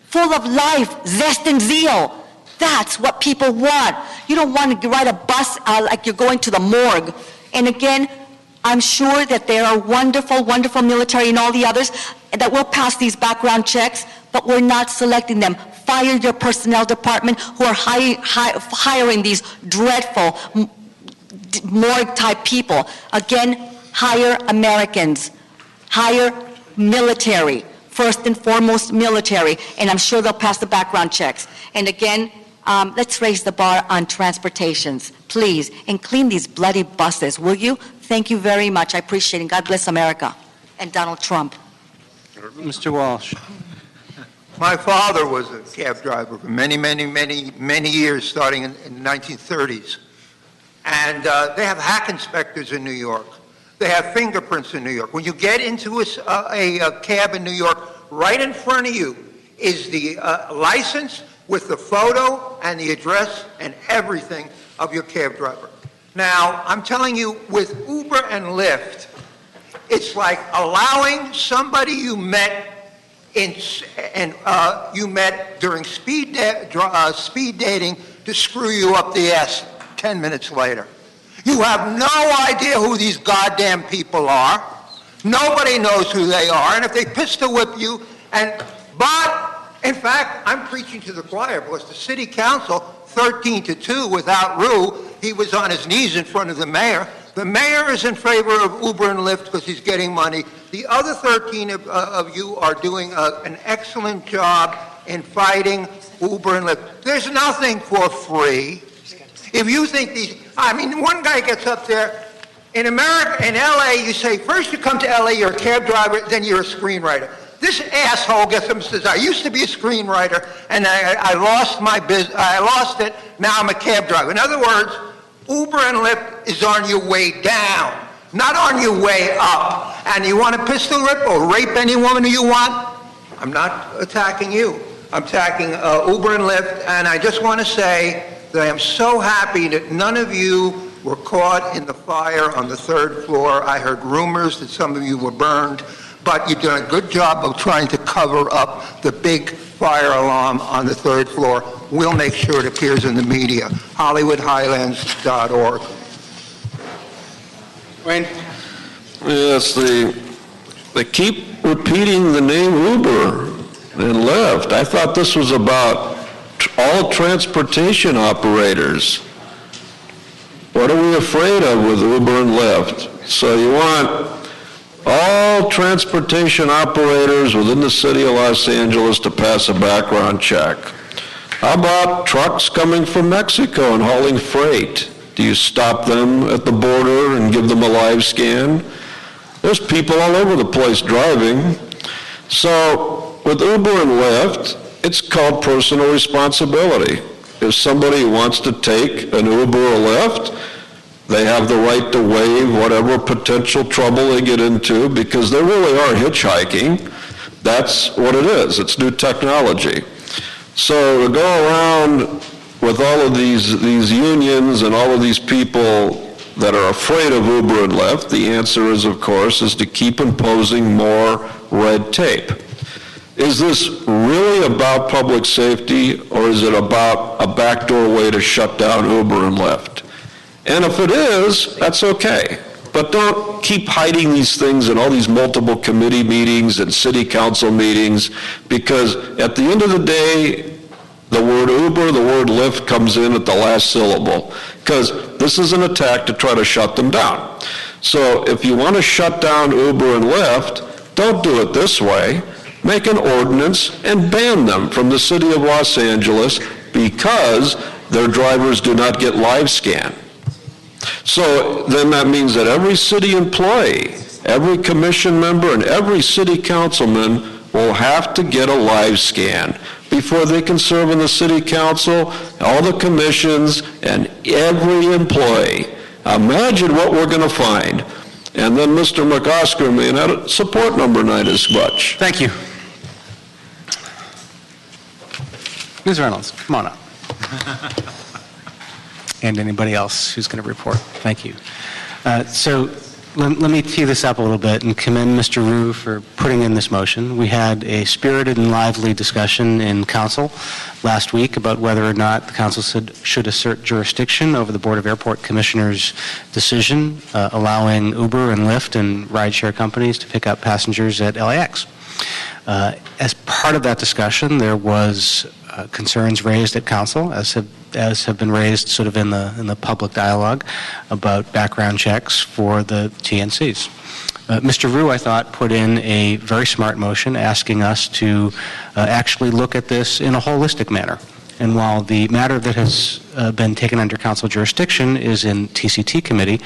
full of life, zest and zeal. That's what people want. You don't want to ride a bus like you're going to the morgue. And again, I'm sure that there are wonderful, wonderful military and all the others that will pass these background checks, but we're not selecting them. Fire your personnel department who are hiring these dreadful morgue-type people. Again, hire Americans. Hire military. First and foremost, military. And I'm sure they'll pass the background checks. And again, let's raise the bar on transportations, please. And clean these bloody buses, will you? Thank you very much. I appreciate it. God bless America. And Donald Trump.
Mr. Walsh.
My father was a cab driver for many years, starting in the 1930s. And they have hack inspectors in New York. They have fingerprints in New York. When you get into a cab in New York, right in front of you is the license with the photo and the address and everything of your cab driver. Now, I'm telling you, with Uber and Lyft, it's like allowing somebody you met during speed dating to screw you up the ass 10 minutes later. You have no idea who these goddamn people are. Nobody knows who they are, and if they pistol whip you, but in fact, I'm preaching to the choir because the city council, 13-2 without Rue, he was on his knees in front of the mayor. The mayor is in favor of Uber and Lyft because he's getting money. The other 13 of you are doing an excellent job in fighting Uber and Lyft. There's nothing for free. If you think one guy gets up there, in America, in LA, you say, first you come to LA, you're a cab driver, then you're a screenwriter. This asshole gets up and says, I used to be a screenwriter, and I lost my business, I lost it, now I'm a cab driver. In other words, Uber and Lyft is on your way down, not on your way up. And you want to pistol whip or rape any woman who you want? I'm not attacking you. I'm attacking Uber and Lyft, and I just want to say that I am so happy that none of you were caught in the fire on the 3rd floor. I heard rumors that some of you were burned, but you've done a good job of trying to cover up the big fire alarm on the 3rd floor. We'll make sure it appears in the media. HollywoodHighlands.org.
Wayne?
Yes, they keep repeating the name Uber and Lyft. I thought this was about all transportation operators. What are we afraid of with Uber and Lyft? So you want all transportation operators within the city of Los Angeles to pass a background check. How about trucks coming from Mexico and hauling freight? Do you stop them at the border and give them a live scan? There's people all over the place driving. So with Uber and Lyft, it's called personal responsibility. If somebody wants to take an Uber or Lyft, they have the right to waive whatever potential trouble they get into because they really are hitchhiking. That's what it is. It's new technology. So to go around with all of these unions and all of these people that are afraid of Uber and Lyft, the answer is, of course, is to keep imposing more red tape. Is this really about public safety, or is it about a backdoor way to shut down Uber and Lyft? And if it is, that's okay. But don't keep hiding these things in all these multiple committee meetings and city council meetings, because at the end of the day, the word Uber, the word Lyft comes in at the last syllable, because this is an attack to try to shut them down. So if you want to shut down Uber and Lyft, don't do it this way. Make an ordinance and ban them from the city of Los Angeles because their drivers do not get live scan. So then that means that every city employee, every commission member, and every city councilman will have to get a live scan before they can serve in the city council, all the commissions, and every employee. Imagine what we're going to find. And then Mr. McOsker may not support number 9 as much.
Thank you. Ms. Reynolds, come on up. And anybody else who's going to report. Thank you. So let me tee this up a little bit and commend Mr. Rue for putting in this motion. We had a spirited and lively discussion in council last week about whether or not the council should assert jurisdiction over the Board of Airport Commissioners' decision allowing Uber and Lyft and rideshare companies to pick up passengers at LAX. As part of that discussion, there was concerns raised at council, as have been raised sort of in the public dialogue about background checks for the TNCs. Mr. Rue, I thought, put in a very smart motion asking us to actually look at this in a holistic manner. And while the matter that has been taken under council jurisdiction is in TCT committee,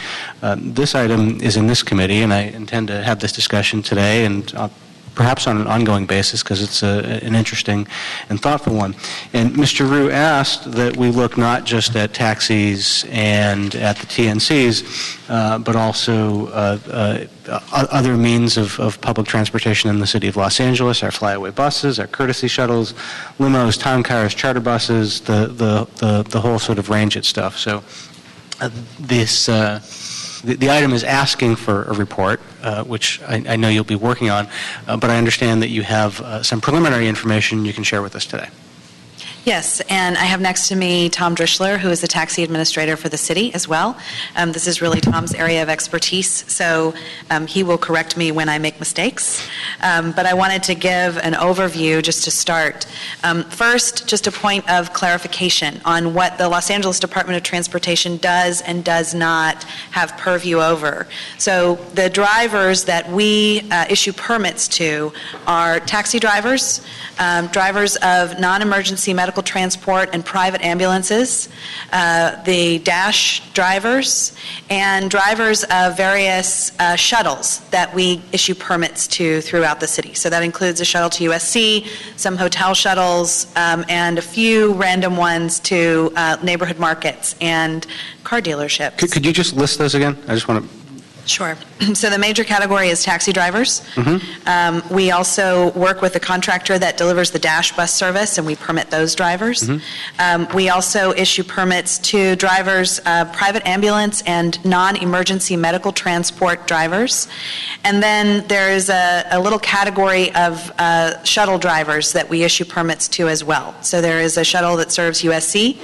this item is in this committee, and I intend to have this discussion today, and I'll perhaps on an ongoing basis, because it's an interesting and thoughtful one. And Mr. Rue asked that we look not just at taxis and at the TNCs, but also other means of public transportation in the city of Los Angeles, our flyaway buses, our courtesy shuttles, limos, town cars, charter buses, the whole sort of range of stuff. So the item is asking for a report, which I know you'll be working on, but I understand that you have some preliminary information you can share with us today.
Yes, and I have next to me Tom Drischler, who is the taxi administrator for the city as well. This is really Tom's area of expertise, so he will correct me when I make mistakes. But I wanted to give an overview just to start. First, just a point of clarification on what the Los Angeles Department of Transportation does and does not have purview over. So the drivers that we issue permits to are taxi drivers, drivers of non-emergency medical transport and private ambulances, the dash drivers, and drivers of various shuttles that we issue permits to throughout the city. So that includes a shuttle to USC, some hotel shuttles, and a few random ones to neighborhood markets and car dealerships.
Could you just list those again? I just want to...
Sure. So the major category is taxi drivers. We also work with the contractor that delivers the dash bus service, and we permit those drivers. We also issue permits to drivers, private ambulance and non-emergency medical transport drivers. And then there is a little category of shuttle drivers that we issue permits to as well. So there is a shuttle that serves USC.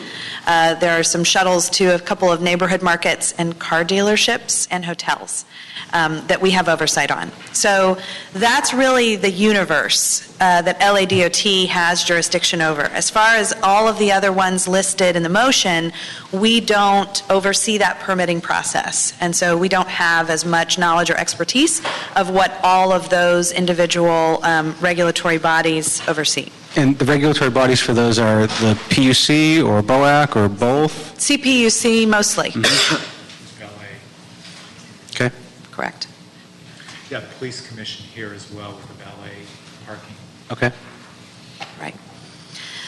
There are some shuttles to a couple of neighborhood markets and car dealerships and hotels that we have oversight on. So that's really the universe that LADOT has jurisdiction over. As far as all of the other ones listed in the motion, we don't oversee that permitting process. And so we don't have as much knowledge or expertise of what all of those individual regulatory bodies oversee.
And the regulatory bodies for those are the PUC or BOAC or both?
CPUC mostly.
Okay.
Correct.
Yeah, the police commission here as well with the valet parking.
Okay.
Right.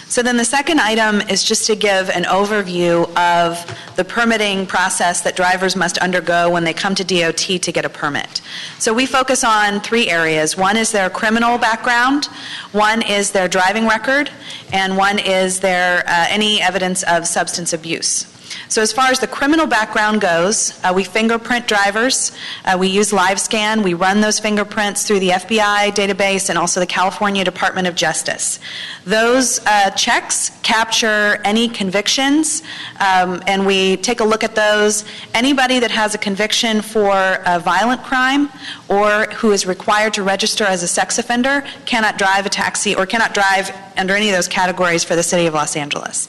So then the second item is just to give an overview of the permitting process that drivers must undergo when they come to DOT to get a permit. So we focus on three areas. One is their criminal background, one is their driving record, and one is their any evidence of substance abuse. So as far as the criminal background goes, we fingerprint drivers. We use live scan. We run those fingerprints through the FBI database and also the California Department of Justice. Those checks capture any convictions, and we take a look at those. Anybody that has a conviction for a violent crime or who is required to register as a sex offender cannot drive a taxi or cannot drive under any of those categories for the City of Los Angeles.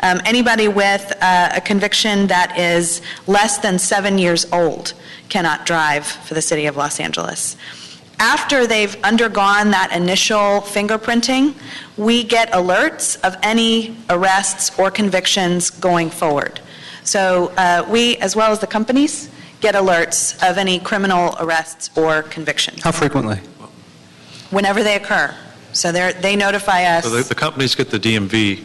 Anybody with a conviction that is less than 7 years old cannot drive for the City of Los Angeles. After they've undergone that initial fingerprinting, we get alerts of any arrests or convictions going forward. So we, as well as the companies, get alerts of any criminal arrests or convictions.
How frequently?
Whenever they occur. So they notify us.
So the companies get the DMV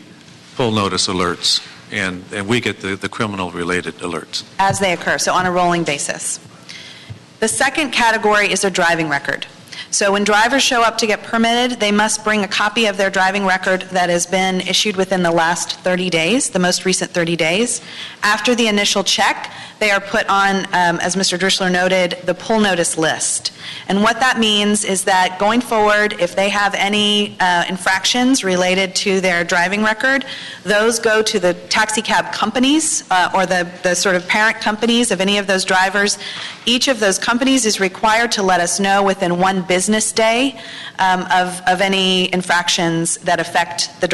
full notice alerts, and we get the criminal-related alerts.
As they occur, so on a rolling basis. The second category is their driving record. So when drivers show up to get permitted, they must bring a copy of their driving record that has been issued within the last 30 days, the most recent 30 days. After the initial check, they are put on, as Mr. Drischler noted, the pull notice list. And what that means is that going forward, if they have any infractions related to their driving record, those go to the taxi cab companies or the sort of parent companies of any of those drivers. Each of those companies is required to let us know within one business day of any infractions that affect the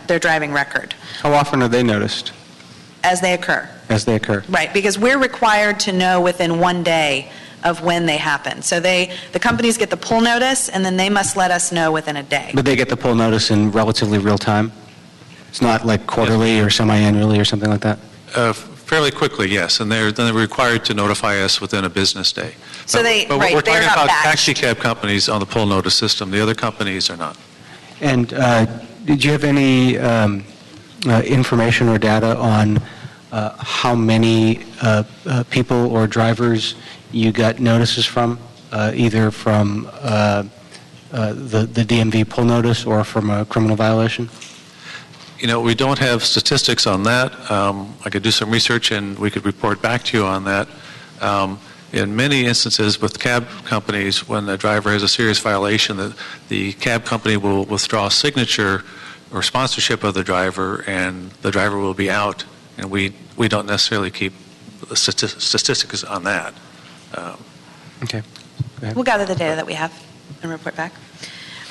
their driving record.
How often are they noticed?
As they occur.
As they occur.
Right, because we're required to know within 1 day of when they happen. So the companies get the pull notice, and then they must let us know within a day.
But they get the pull notice in relatively real time? It's not like quarterly or semi-annually or something like that?
Fairly quickly, yes, and then they're required to notify us within a business day.
So
But
right,
we're
they're
talking
not
about
batched.
taxi cab companies on the pull notice system. The other companies are not.
And did you have any information or data on how many people or drivers you got notices from, either from the DMV pull notice or from a criminal violation?
You know, we don't have statistics on that. I could do some research and we could report back to you on that. In many instances with cab companies, when the driver has a serious violation, the cab company will withdraw signature or sponsorship of the driver, and the driver will be out, and we don't necessarily keep the statistics on that.
Okay. Go ahead.
We'll gather the data that we have and report back.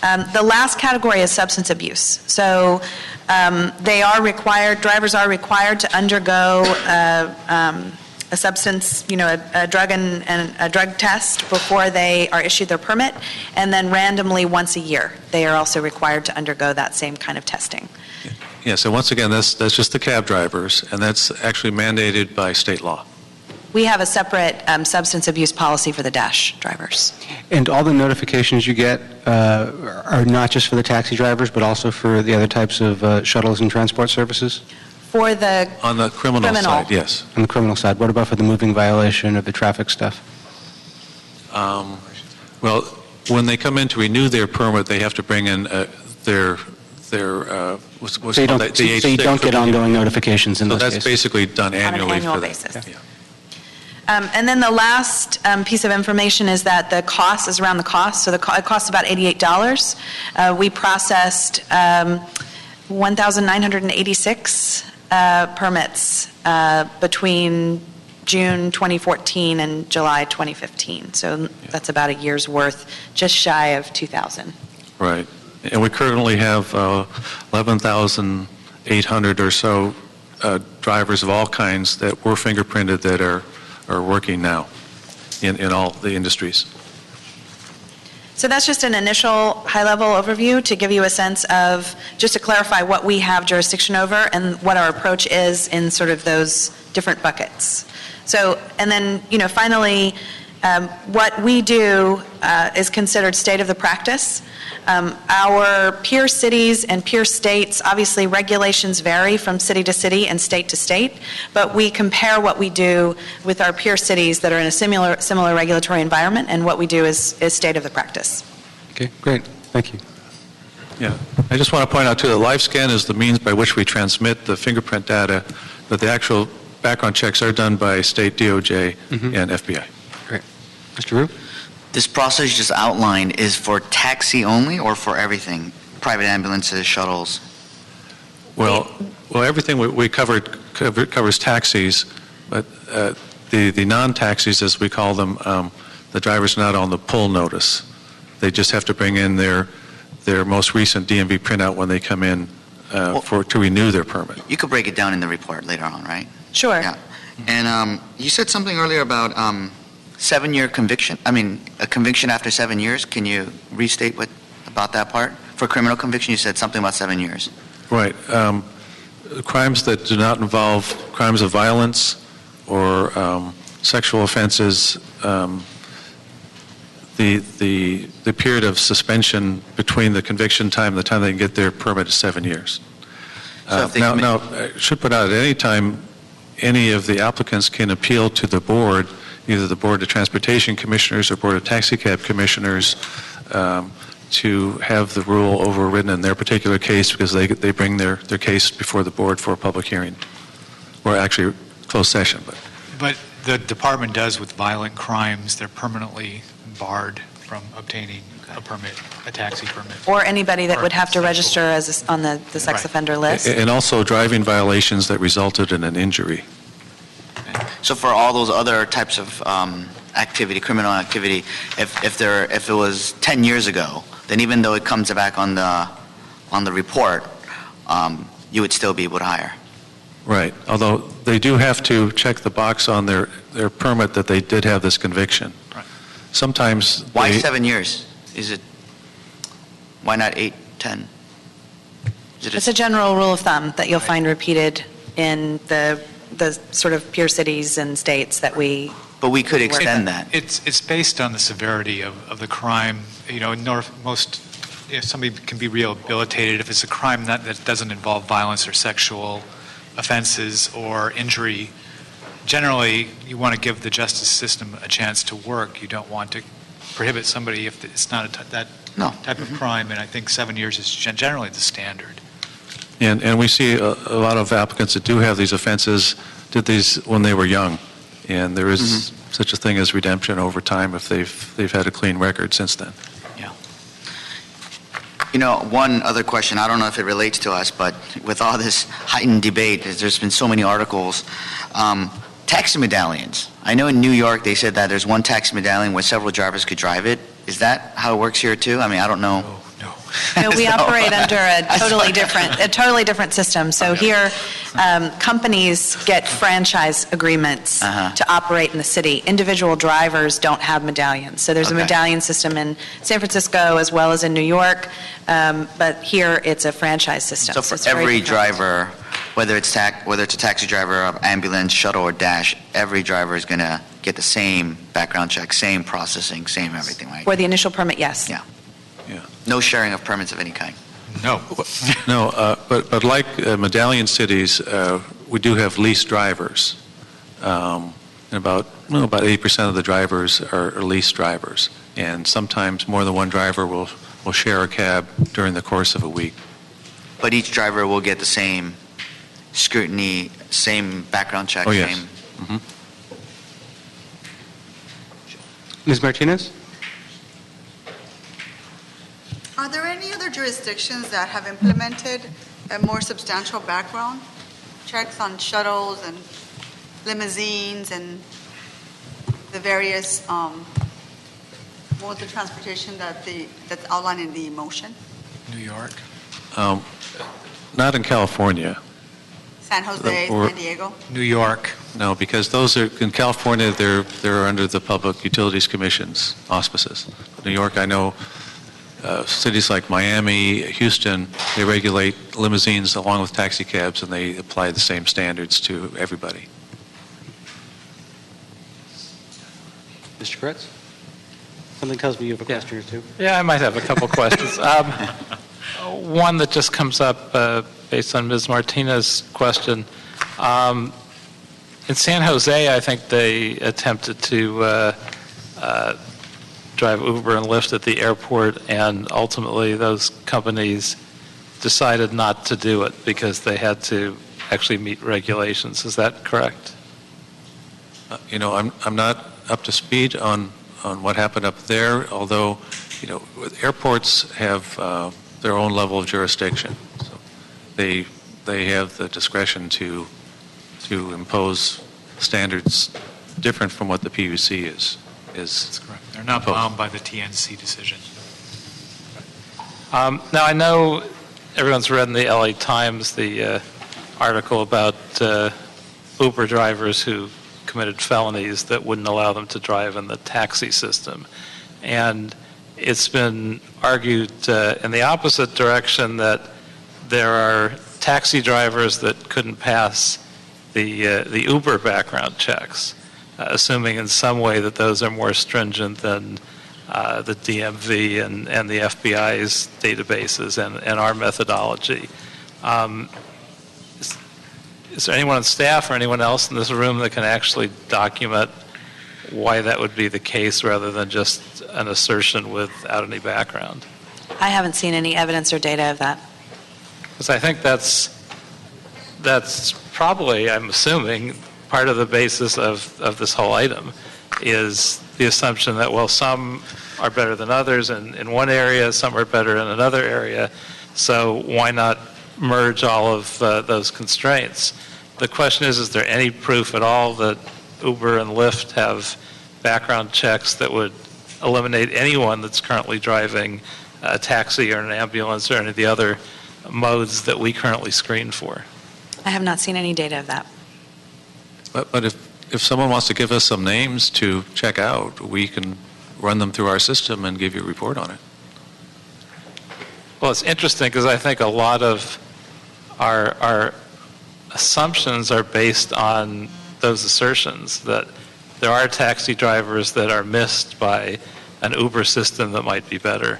The last category is substance abuse. So drivers are required to undergo a substance, a drug and a drug test before they are issued their permit, and then randomly once a year, they are also required to undergo that same kind of testing.
Yeah, so once again, that's just the cab drivers, and that's actually mandated by state law.
We have a separate substance abuse policy for the dash drivers.
And all the notifications you get are not just for the taxi drivers, but also for the other types of shuttles and transport services?
For the
On the criminal side, yes.
On the criminal side. What about for the moving violation or the traffic stuff?
Well, when they come in to renew their permit, they have to bring in their what's
So you
called
don't,
the
so you
H6
don't get
or the-
ongoing notifications in
So
those
that's
cases?
basically done annually
annual
for them.
basis.
Yeah.
And then the last piece of information is that the cost is around the cost. So it costs about $88. We processed 1,986 permits between June 2014 and July 2015. So that's about a year's worth, just shy of 2,000.
Right. And we currently have 11,800 or so drivers of all kinds that were fingerprinted that are working now in all the industries.
So that's just an initial high-level overview to give you a sense of, just to clarify what we have jurisdiction over and what our approach is in sort of those different buckets. So, and then, finally, what we do is considered state of the practice. Our peer cities and peer states, obviously regulations vary from city to city and state to state, but we compare what we do with our peer cities that are in a similar regulatory environment, and what we do is state of the practice.
Okay, great. Thank you.
Yeah. I just want to point out, too, that LifeScan is the means by which we transmit the fingerprint data, but the actual background checks are done by state DOJ and FBI.
Great. Mr. Rube?
This process you just outlined is for taxi only or for everything? Private ambulances, shuttles?
Well, everything we covers taxis, but the non-taxis, as we call them, the driver's not on the pull notice. They just have to bring in their most recent DMV printout when they come in to renew their permit.
You could break it down in the report later on, right?
Sure.
Yeah. And you said something earlier about 7-year conviction. I mean, a conviction after 7 years. Can you restate about that part? For criminal conviction, you said something about 7 years.
Right. Crimes that do not involve crimes of violence or sexual offenses, the period of suspension between the conviction time and the time they can get their permit is 7 years.
So if they
Now, I should put out at any time, any of the applicants can appeal to the board, either the Board of Transportation Commissioners or Board of Taxi Cab Commissioners, to have the rule overridden in their particular case, because they bring their case before the board for a public hearing, or actually closed session.
But the department does with violent crimes, they're permanently barred from obtaining a permit, a taxi permit.
Or anybody that would have to register as on the sex
Right.
offender list.
And also driving violations that resulted in an injury.
So for all those other types of activity, criminal activity, if it was 10 years ago, then even though it comes back on the report, you would still be able to hire.
Right. Although they do have to check the box on their permit that they did have this conviction.
Right.
Sometimes.
Why 7 years? Why not 8, 10?
It's a general rule of thumb that you'll find repeated in the the sort of peer cities and states that we.
But we could extend that.
It's based on the severity of the crime. You know, if somebody can be rehabilitated if it's a crime that doesn't involve violence or sexual offenses or injury. Generally, you want to give the justice system a chance to work. You don't want to prohibit somebody if it's not that type of crime, and I think 7 years is generally the standard.
And we see a lot of applicants that do have these offenses did these when they were young, and there is such a thing as redemption over time if they've had a clean record since then.
Yeah. You know, one other question, I don't know if it relates to us, but with all this heightened debate, there's been so many articles, taxi medallions. I know in New York they said that there's one taxi medallion where several drivers could drive it. Is that how it works here too? I mean, I don't know.
No, we operate under a totally different system. So here, companies get franchise agreements to operate in the city. Individual drivers don't have medallions. So there's a medallion system in San Francisco as well as in New York, but here it's a franchise system.
So for every driver, whether it's a taxi driver, or ambulance, shuttle, or dash, every driver is going to get the same background check, same processing, same everything, right?
For the initial permit, yes.
Yeah. No sharing of permits of any kind.
No.
No, but like medallion cities, we do have leased drivers. And about 80% of the drivers are leased drivers. And sometimes more than one driver will share a cab during the course of a week.
But each driver will get the same scrutiny, same background check,
Oh, yes.
same...
Ms. Martinez?
Are there any other jurisdictions that have implemented a more substantial background checks on shuttles and limousines and the various modes of transportation that's outlined in the motion?
New York?
Not in California.
San Jose, San Diego?
New York.
No, because those are, in California, they're under the Public Utilities Commission's auspices. New York, I know, cities like Miami, Houston, they regulate limousines along with taxi cabs, and they apply the same standards to everybody.
Mr. Kretz? Something tells me you have a question or two.
Yeah, I might have a couple questions. One that just comes up based on Ms. Martinez's question. In San Jose, I think they attempted to drive Uber and Lyft at the airport, and ultimately those companies decided not to do it because they had to actually meet regulations. Is that correct?
You know, I'm not up to speed on what happened up there, although, you know, airports have their own level of jurisdiction. So they have the discretion to impose standards different from what the PUC is.
That's correct. They're not bound by the TNC decision.
Now, I know everyone's read in the LA Times the article about Uber drivers who committed felonies that wouldn't allow them to drive in the taxi system. And it's been argued in the opposite direction that there are taxi drivers that couldn't pass the Uber background checks, assuming in some way that those are more stringent than the DMV and the FBI's databases and our methodology. Is there anyone on staff or anyone else in this room that can actually document why that would be the case rather than just an assertion without any background?
I haven't seen any evidence or data of that.
Because I think that's probably, I'm assuming, part of the basis of this whole item is the assumption that, well, some are better than others in one area, some are better in another area, so why not merge all of those constraints? The question is there any proof at all that Uber and Lyft have background checks that would eliminate anyone that's currently driving a taxi or an ambulance or any of the other modes that we currently screen for?
I have not seen any data of that.
But if someone wants to give us some names to check out, we can run them through our system and give you a report on it.
Well, it's interesting because I think a lot of our assumptions are based on those assertions that there are taxi drivers that are missed by an Uber system that might be better.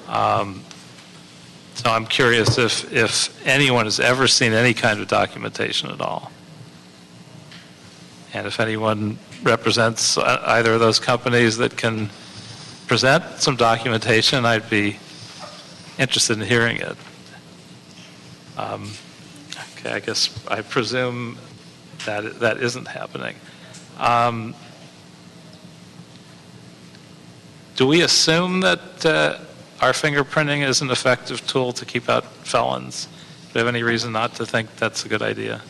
So I'm curious if anyone has ever seen any kind of documentation at all. And if anyone represents either of those companies that can present some documentation, I'd be interested in hearing it. Okay, I guess I presume that that isn't happening. Do we assume that our fingerprinting is an effective tool to keep out felons? Do we have any reason not to think that's a good idea?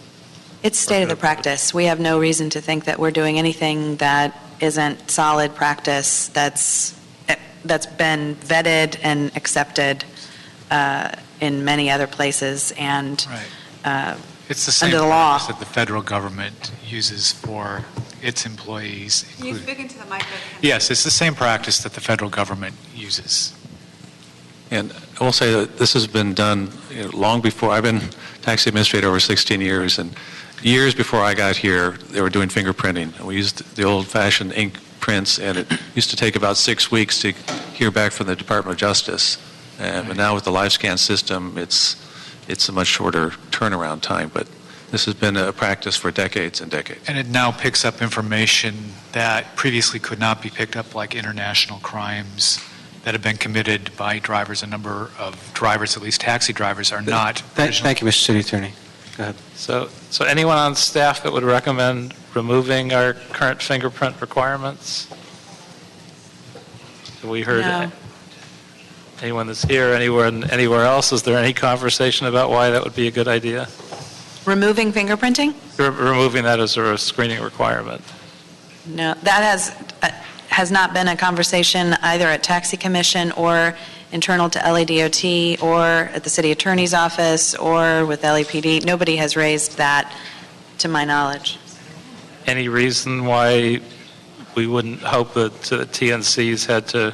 It's state of the practice. We have no reason to think that we're doing anything that isn't solid practice that's been vetted and accepted in many other places and
It's the same
under the law.
practice that the federal government uses for its employees.
Can you speak into the mic?
Yes, it's the same practice that the federal government uses.
And I will say that this has been done long before. I've been taxi administrator over 16 years, and years before I got here, they were doing fingerprinting. We used the old-fashioned ink prints, and it used to take about 6 weeks to hear back from the Department of Justice. But now with the live scan system, it's a much shorter turnaround time. But this has been a practice for decades and decades.
And it now picks up information that previously could not be picked up, like international crimes that have been committed by drivers. A number of drivers, at least taxi drivers, are not.
Thank you, Mr. City Attorney. Go ahead.
So anyone on staff that would recommend removing our current fingerprint requirements? Have we heard
No.
anyone that's here, anywhere else? Is there any conversation about why that would be a good idea?
Removing fingerprinting?
Removing that as a screening requirement.
No, that has not been a conversation either at Taxi Commission or internal to LADOT or at the City Attorney's Office or with LAPD. Nobody has raised that to my knowledge.
Any reason why we wouldn't hope that TNCs had to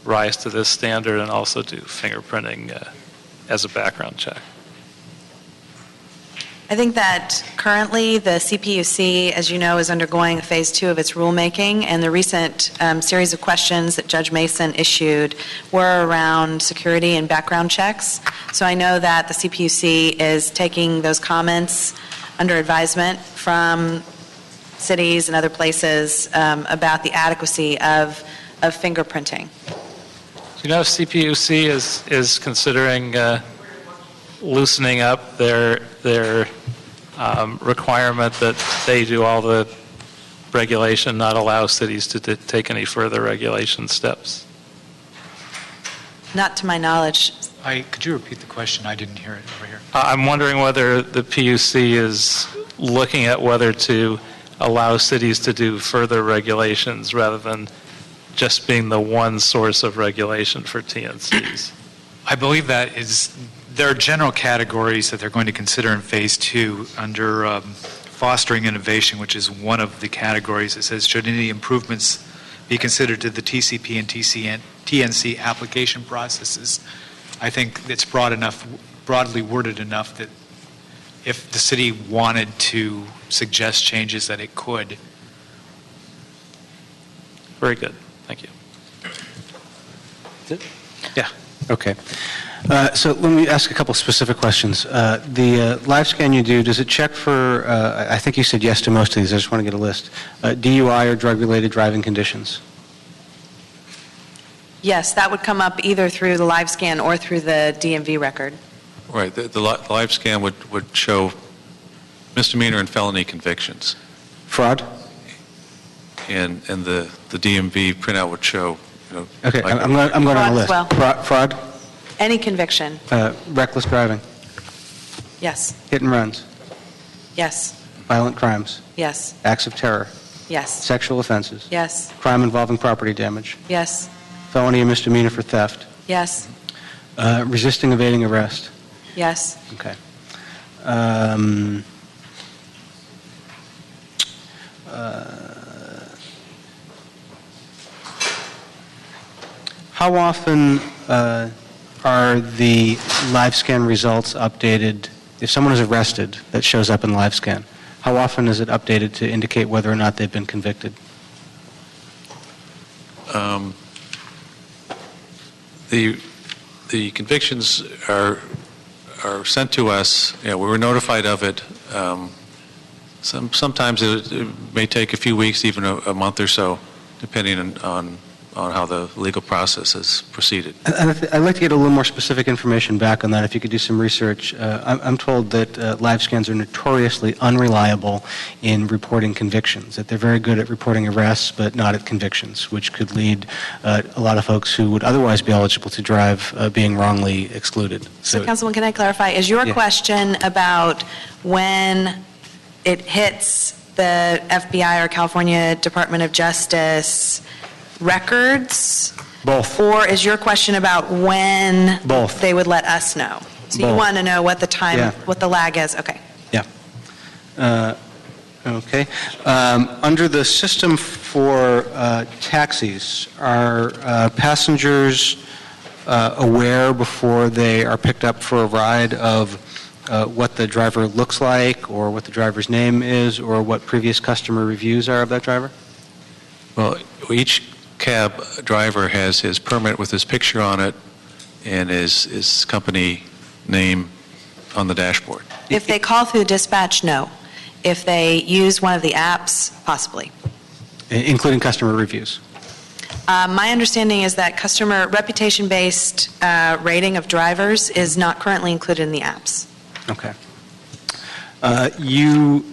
rise to this standard and also do fingerprinting as a background check?
I think that currently the CPUC, as you know, is undergoing phase 2 of its rulemaking, and the recent series of questions that Judge Mason issued were around security and background checks. So I know that the CPUC is taking those comments under advisement from cities and other places about the adequacy of fingerprinting.
Do you know if CPUC is considering loosening up their requirement that they do all the regulation, not allow cities to take any further regulation steps?
Not to my knowledge.
Could you repeat the question? I didn't hear it over here.
I'm wondering whether the PUC is looking at whether to allow cities to do further regulations rather than just being the one source of regulation for TNCs.
I believe that there are general categories that they're going to consider in phase 2 under fostering innovation, which is one of the categories. It says, should any improvements be considered to the TCP and TNC application processes? I think it's broadly worded enough that if the city wanted to suggest changes, that it could.
Very good. Thank you.
Yeah. Okay. So let me ask a couple specific questions. The live scan you do, does it check for, I think you said yes to most of these, I just want to get a list, DUI or drug-related driving conditions?
Yes, that would come up either through the live scan or through the DMV record.
Right. The live scan would show misdemeanor and felony convictions.
Fraud?
And the DMV printout would show,
Okay, I'm going on a list.
Well.
Fraud?
Any conviction?
Reckless driving?
Yes.
Hit and runs?
Yes.
Violent crimes?
Yes.
Acts of terror?
Yes.
Sexual offenses?
Yes.
Crime involving property damage?
Yes.
Felony or misdemeanor for theft?
Yes.
Resisting evading arrest?
Yes.
Okay. How often are the live scan results updated if someone is arrested that shows up in live scan, how often is it updated to indicate whether or not they've been convicted?
The convictions are sent to us. We were notified of it. Sometimes it may take a few weeks, even a month or so, depending on how the legal process has proceeded.
I'd like to get a little more specific information back on that, if you could do some research. I'm told that live scans are notoriously unreliable in reporting convictions, that they're very good at reporting arrests but not at convictions, which could lead a lot of folks who would otherwise be eligible to drive being wrongly excluded.
So, Councilman, can I clarify? Is your question about when it hits the FBI or California Department of Justice records?
Both.
Or is your question about when
Both.
they would let us know? So you
Both.
want to know what the time,
Yeah.
what the lag is? Okay.
Yeah. Okay. Under the system for taxis, are passengers aware before they are picked up for a ride of what the driver looks like, or what the driver's name is, or what previous customer reviews are of that driver?
Well, each cab driver has his permit with his picture on it and his company name on the dashboard.
If they call through dispatch, no. If they use one of the apps, possibly.
Including customer reviews?
My understanding is that customer reputation-based rating of drivers is not currently included in the apps.
Okay. You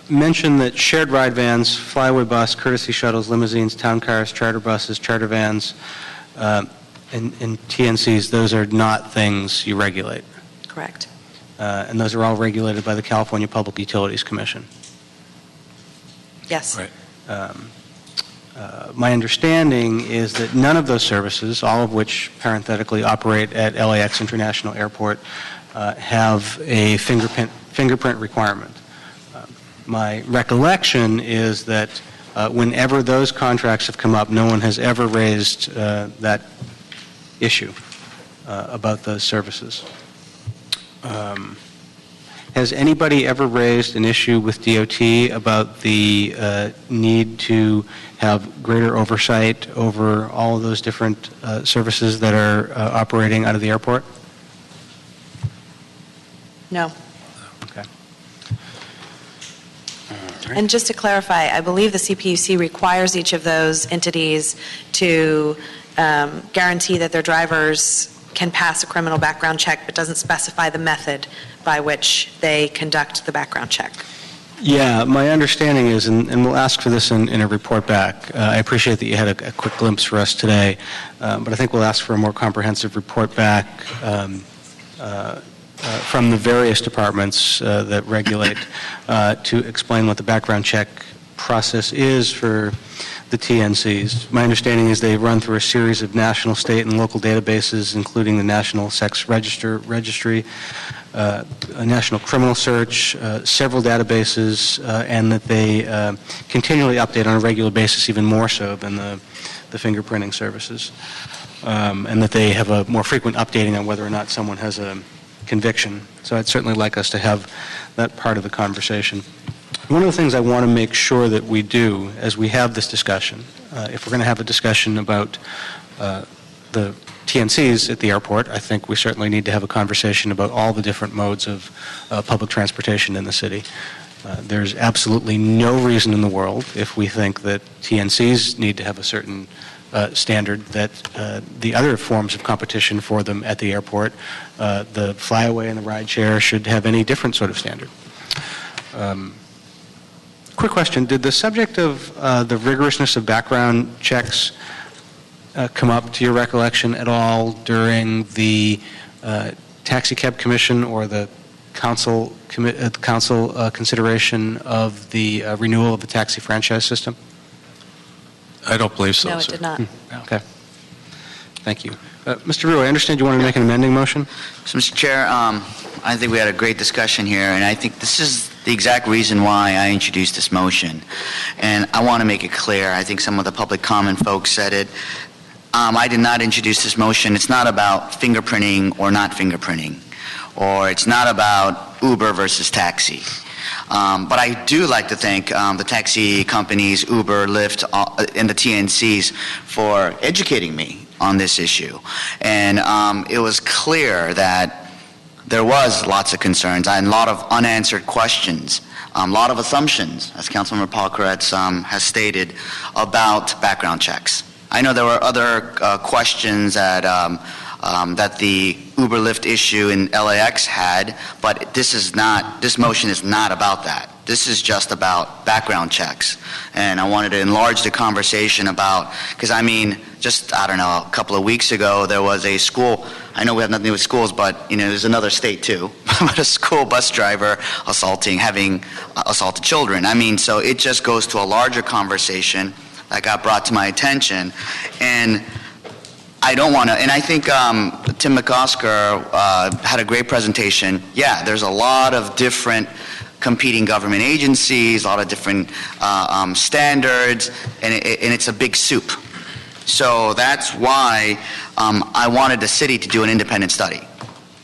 mentioned that shared ride vans, flyaway bus, courtesy shuttles, limousines, town cars, charter buses, charter vans, and TNCs, those are not things you regulate.
Correct.
And those are all regulated by the California Public Utilities Commission.
Yes.
Right.
My understanding is that none of those services, all of which parenthetically operate at LAX International Airport, have a fingerprint requirement. My recollection is that whenever those contracts have come up, no one has ever raised that issue about those services. Has anybody ever raised an issue with DOT about the need to have greater oversight over all of those different services that are operating out of the airport?
No.
Okay.
And just to clarify, I believe the CPUC requires each of those entities to guarantee that their drivers can pass a criminal background check, but doesn't specify the method by which they conduct the background check.
Yeah, my understanding is, and we'll ask for this in a report back, I appreciate that you had a quick glimpse for us today, but I think we'll ask for a more comprehensive report back from the various departments that regulate to explain what the background check process is for the TNCs. My understanding is they run through a series of national, state, and local databases, including the National Sex Registry, a national criminal search, several databases, and that they continually update on a regular basis, even more so than the fingerprinting services, and that they have a more frequent updating on whether or not someone has a conviction. So I'd certainly like us to have that part of the conversation. One of the things I want to make sure that we do as we have this discussion, if we're going to have a discussion about the TNCs at the airport, I think we certainly need to have a conversation about all the different modes of public transportation in the city. There's absolutely no reason in the world, if we think that TNCs need to have a certain standard, that the other forms of competition for them at the airport, the flyaway and the ride share, should have any different sort of standard. Quick question, did the subject of the rigorousness of background checks come up to your recollection at all during the Taxi Cab Commission or the council consideration of the renewal of the taxi franchise system?
I don't believe so,
No, it
sir.
did not.
Okay. Thank you. Mr. Rue, I understand you want to make an amending motion?
So, Mr. Chair, I think we had a great discussion here, and I think this is the exact reason why I introduced this motion. And I want to make it clear, I think some of the public comment folks said it. I did not introduce this motion. It's not about fingerprinting or not fingerprinting. or it's not about Uber versus taxi. But I do like to thank the taxi companies, Uber, Lyft, and the TNCs for educating me on this issue. And it was clear that there was lots of concerns and a lot of unanswered questions, a lot of assumptions, as Councilmember Paul Koretz has stated, about background checks. I know there were other questions that the Uber Lyft issue in LAX had, but this motion is not about that. This is just about background checks. And I wanted to enlarge the conversation about, because I mean, I don't know, a couple of weeks ago, there was a school, I know we have nothing to do with schools, but there's another state too, but a school bus driver having assaulted children. I mean, so it just goes to a larger conversation that got brought to my attention. And I don't want to, and I think Tim McCosker had a great presentation. Yeah, there's a lot of different competing government agencies, a lot of different standards, and it's a big soup. So that's why I wanted the city to do an independent study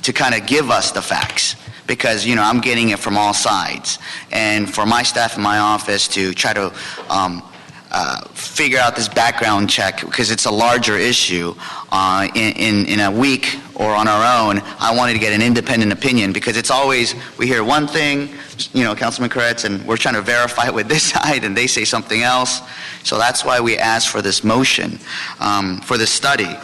to kind of give us the facts, because I'm getting it from all sides, and for my staff in my office to try to figure out this background check, because it's a larger issue in a week or on our own. I wanted to get an independent opinion, because it's always, we hear one thing, Councilman Koretz, and we're trying to verify it with this side and they say something else. So that's why we asked for this motion, for this study,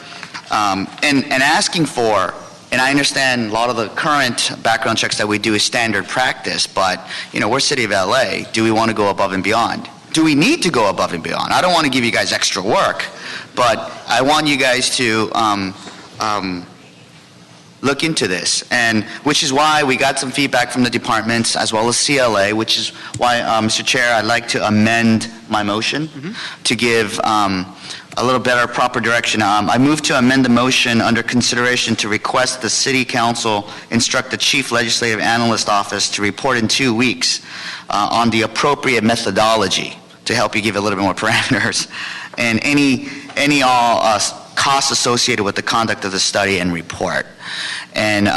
and asking for, and I understand a lot of the current background checks that we do is standard practice, but we're City of LA. Do we want to go above and beyond? Do we need to go above and beyond? I don't want to give you guys extra work, but I want you guys to look into this, and which is why we got some feedback from the departments as well as CLA, which is why, Mr. Chair, I'd like to amend my motion to give a little better proper direction. I move to amend the motion under consideration to request the City Council instruct the Chief Legislative Analyst Office to report in 2 weeks on the appropriate methodology, to help you give a little bit more parameters, and any costs associated with the conduct of the study and report. And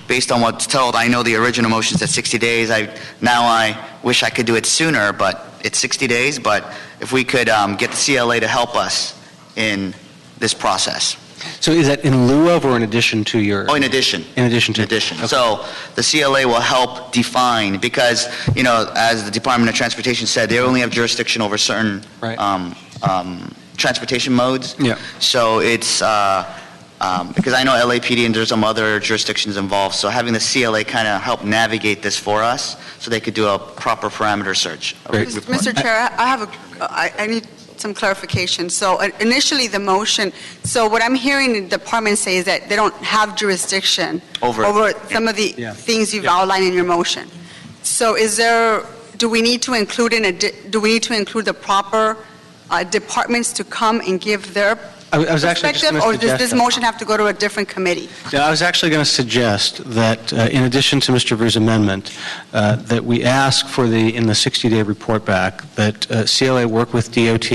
based on what's told, I know the original motion said 60 days. I wish I could do it sooner, but it's 60 days. But if we could get the CLA to help us in this process.
So is that in lieu of or in addition to your?
Oh, in addition.
In addition to.
In addition.
Okay.
So the CLA will help define, because, as the Department of Transportation said, they only have jurisdiction over certain transportation modes.
Yeah.
So it's, because I know LAPD and there's some other jurisdictions involved, so having the CLA kind of help navigate this for us so they could do a proper parameter search.
Mr. Chair, I need some clarification. So initially the motion, so what I'm hearing the department say is that they don't have jurisdiction over some of the things you've outlined in your motion. So do we need to include the proper departments to come and give their perspective, or does this motion have to go to a different committee?
Yeah, I was actually going to suggest that in addition to Mr. Vu's amendment, that we ask for in the 60-day report back that CLA work with DOT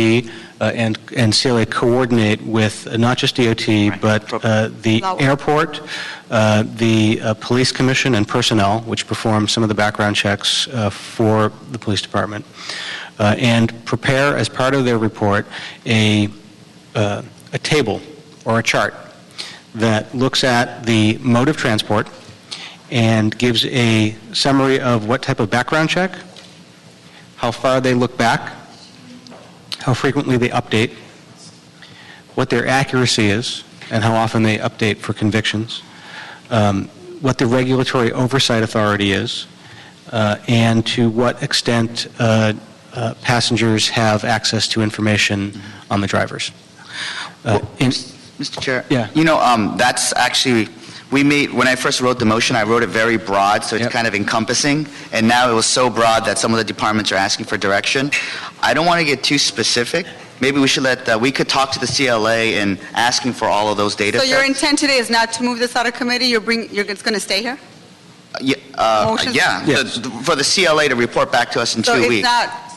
and CLA coordinate with not just DOT, but the airport, the police commission and personnel, which perform some of the background checks for the police department, and prepare as part of their report a table or a chart that looks at the mode of transport and gives a summary of what type of background check, how far they look back, how frequently they update, what their accuracy is, and how often they update for convictions, what the regulatory oversight authority is, and to what extent passengers have access to information on the drivers.
Mr. Chair, that's actually, when I first wrote the motion, I wrote it very broad, so it's kind of encompassing, and now it was so broad that some of the departments are asking for direction. I don't want to get too specific. Maybe we should we could talk to the CLA and asking for all of those data
So
sets.
your intent today is not to move this out of committee, it's going to stay here?
For the CLA to report back to us in 2 weeks.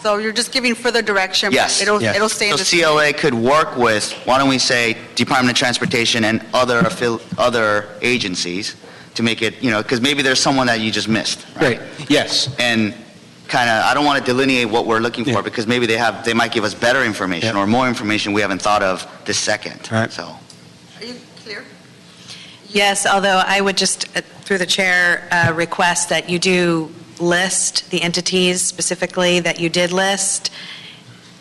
So you're just giving further direction?
Yes.
It'll stay in the...
So CLA could work with, why don't we say, Department of Transportation and other agencies to make it, because maybe there's someone that you just missed.
Great, yes.
And kind of, I don't want to delineate what we're looking for, because maybe they might give us better information or more information we haven't thought of this second.
Right.
So.
Are you clear?
Yes, although I would just, through the chair, request that you do list the entities specifically that you did list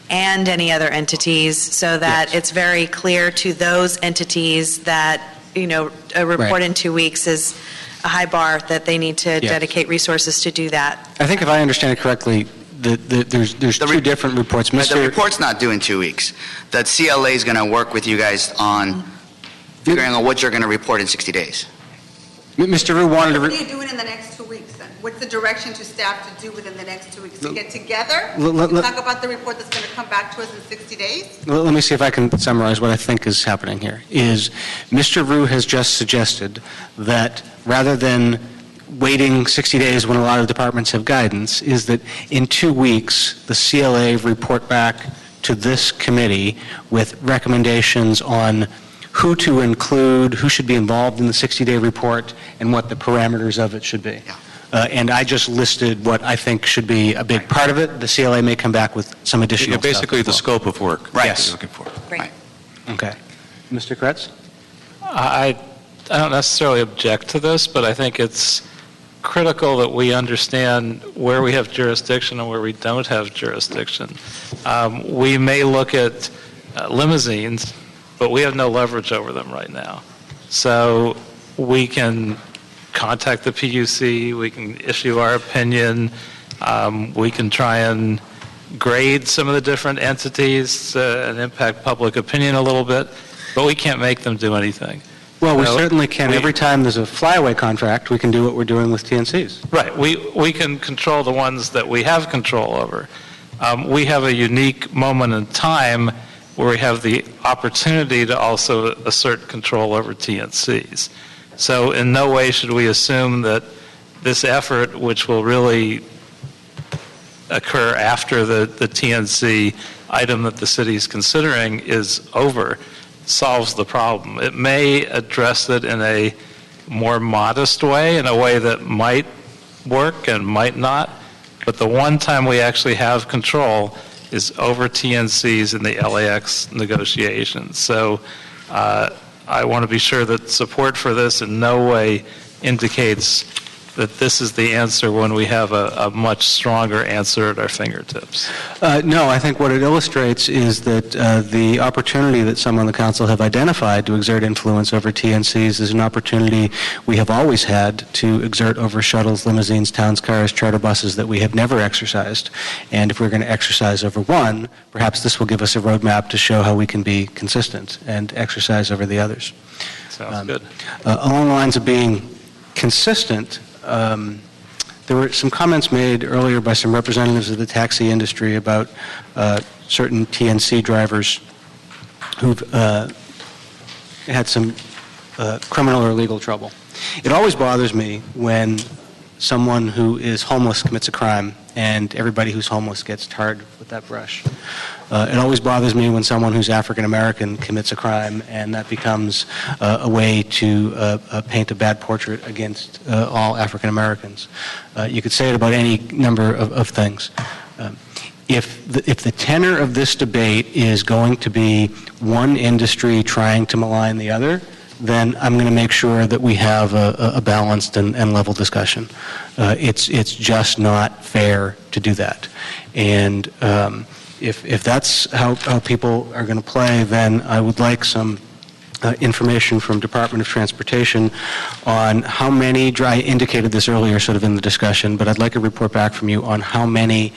and any other entities, so that it's very clear to those entities that, a report in 2 weeks is a high bar, that they need to dedicate resources to do that.
I think if I understand it correctly, there's two different reports.
The report's not due in 2 weeks. The CLA is going to work with you guys on figuring out what you're going to report in 60 days.
Mr. Rue wanted to...
What are you doing in the next 2 weeks then? What's the direction to staff to do within the next 2 weeks? To get together? Talk about the report that's going to come back to us in 60 days?
Let me see if I can summarize what I think is happening here. Is Mr. Rue has just suggested that rather than waiting 60 days when a lot of departments have guidance, is that in 2 weeks, the CLA report back to this committee with recommendations on who to include, who should be involved in the 60-day report, and what the parameters of it should be. And I just listed what I think should be a big part of it. The CLA may come back with some additional stuff.
Basically the scope of work.
Right.
Yes. Looking for.
Great.
Okay. Mr. Kretz?
I don't necessarily object to this, but I think it's critical that we understand where we have jurisdiction and where we don't have jurisdiction. We may look at limousines, but we have no leverage over them right now. So we can contact the PUC, we can issue our opinion, we can try and grade some of the different entities and impact public opinion a little bit, but we can't make them do anything.
Well, we certainly can. Every time there's a flyaway contract, we can do what we're doing with TNCs.
Right. We can control the ones that we have control over. We have a unique moment in time where we have the opportunity to also assert control over TNCs. So in no way should we assume that this effort, which will really occur after the TNC item that the city is considering is over, solves the problem. It may address it in a more modest way, in a way that might work and might not, but the one time we actually have control is over TNCs in the LAX negotiations. So I want to be sure that support for this in no way indicates that this is the answer when we have a much stronger answer at our fingertips.
No, I think what it illustrates is that the opportunity that some on the council have identified to exert influence over TNCs is an opportunity we have always had to exert over shuttles, limousines, towns, cars, charter buses that we have never exercised. And if we're going to exercise over one, perhaps this will give us a roadmap to show how we can be consistent and exercise over the others.
Sounds good.
Along the lines of being consistent, there were some comments made earlier by some representatives of the taxi industry about certain TNC drivers who've had some criminal or legal trouble. It always bothers me when someone who is homeless commits a crime and everybody who's homeless gets tarred with that brush. It always bothers me when someone who's African American commits a crime and that becomes a way to paint a bad portrait against all African Americans. You could say it about any number of things. If the tenor of this debate is going to be one industry trying to malign the other, then I'm going to make sure that we have a balanced and level discussion. It's just not fair to do that. And if that's how people are going to play, then I would like some information from Department of Transportation on how many, I indicated this earlier sort of in the discussion, but I'd like a report back from you on how many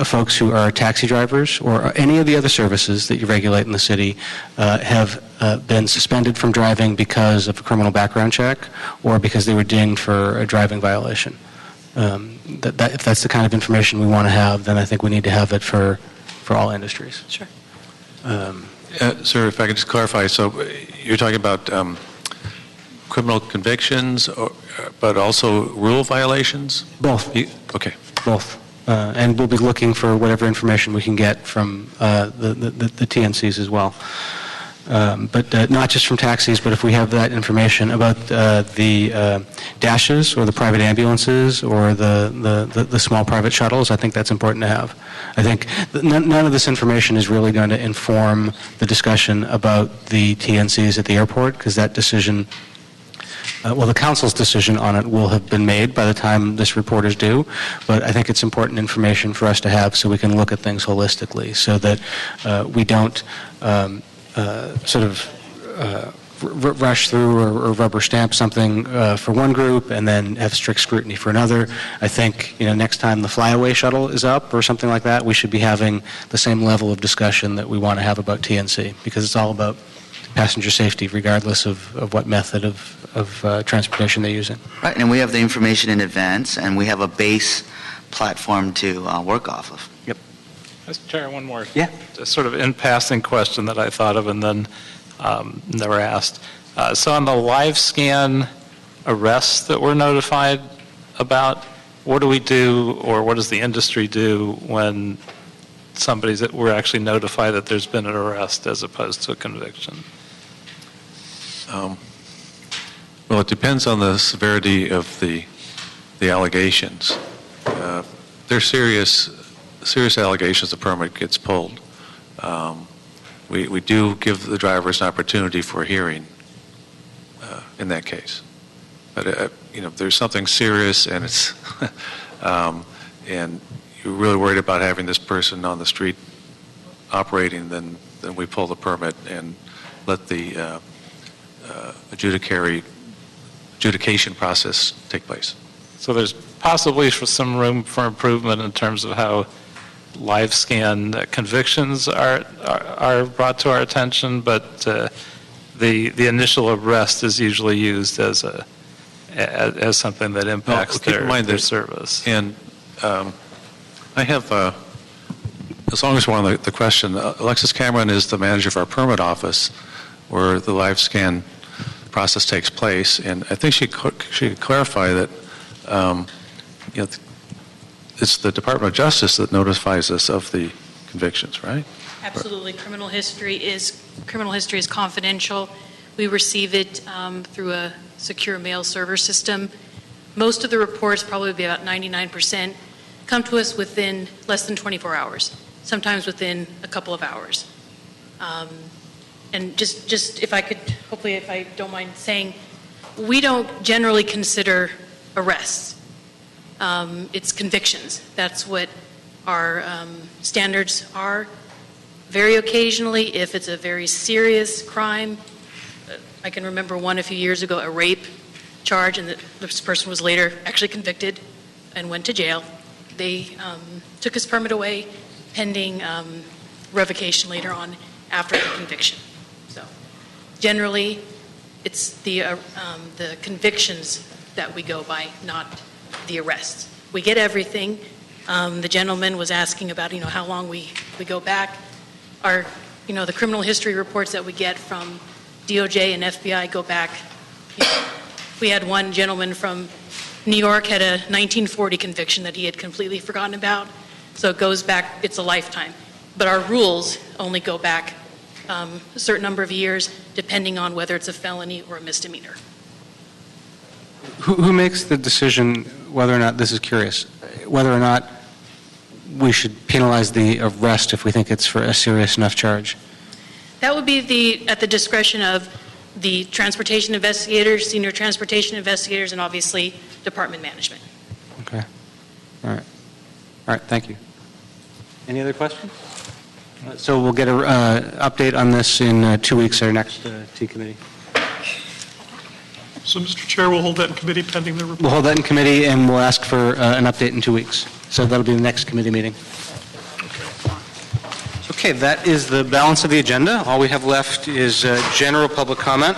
folks who are taxi drivers or any of the other services that you regulate in the city have been suspended from driving because of a criminal background check or because they were dinged for a driving violation. If that's the kind of information we want to have, then I think we need to have it for all industries.
Sure.
Sir, if I could just clarify, so you're talking about criminal convictions, but also rule violations?
Both.
Okay.
Both. And we'll be looking for whatever information we can get from the TNCs as well. but not just from taxis, but if we have that information about the dashes or the private ambulances or the small private shuttles, I think that's important to have. I think none of this information is really going to inform the discussion about the TNCs at the airport, because that decision, the council's decision on it will have been made by the time this report is due, but I think it's important information for us to have so we can look at things holistically, so that we don't rush through or rubber stamp something for one group and then have strict scrutiny for another. I think, next time the flyaway shuttle is up or something like that, we should be having the same level of discussion that we want to have about TNC, because it's all about passenger safety, regardless of what method of transportation they're using.
Right, and we have the information in advance, and we have a base platform to work off of.
Yep.
Mr. Chair, one more.
Yeah.
Just sort of in passing question that I thought of and then never asked. So on the live scan arrests that we're notified about, what do we do, or what does the industry do when we're actually notified that there's been an arrest as opposed to a conviction?
Well, it depends on the severity of the allegations. They're serious allegations, the permit gets pulled. We do give the drivers an opportunity for a hearing in that case. But if there's something serious and it's and you're really worried about having this person on the street operating, then we pull the permit and let the adjudication process take place.
So there's possibly some room for improvement in terms of how live scan convictions are brought to our attention, but the initial arrest is usually used as something that impacts their service.
And I have, as long as we're on the question, Alexis Cameron is the manager of our permit office, where the live scan process takes place, and I think she could clarify that it's the Department of Justice that notifies us of the convictions, right?
Absolutely. Criminal history is confidential. We receive it through a secure mail server system. Most of the reports, probably about 99%, come to us within less than 24 hours, sometimes within a couple of hours. And just if I could, hopefully if I don't mind saying, we don't generally consider arrests. It's convictions. That's what our standards are. Very occasionally, if it's a very serious crime, I can remember one a few years ago, a rape charge, and this person was later actually convicted and went to jail. They took his permit away pending revocation later on after the conviction. So generally, it's the convictions that we go by, not the arrests. We get everything. The gentleman was asking about, how long we go back. Our, the criminal history reports that we get from DOJ and FBI go back. We had one gentleman from New York had a 1940 conviction that he had completely forgotten about. So it goes back, it's a lifetime. But our rules only go back a certain number of years, depending on whether it's a felony or a misdemeanor.
Who makes the decision whether or not, this is curious, whether or not we should penalize the arrest if we think it's for a serious enough charge?
That would be at the discretion of the transportation investigators, senior transportation investigators, and obviously department management.
Okay. All right, thank you. Any other questions? So we'll get an update on this in 2 weeks at our next T committee.
So, Mr. Chair, we'll hold that in committee pending the report.
We'll hold that in committee, and we'll ask for an update in 2 weeks. So that'll be the next committee meeting. Okay, that is the balance of the agenda. All we have left is general public comment.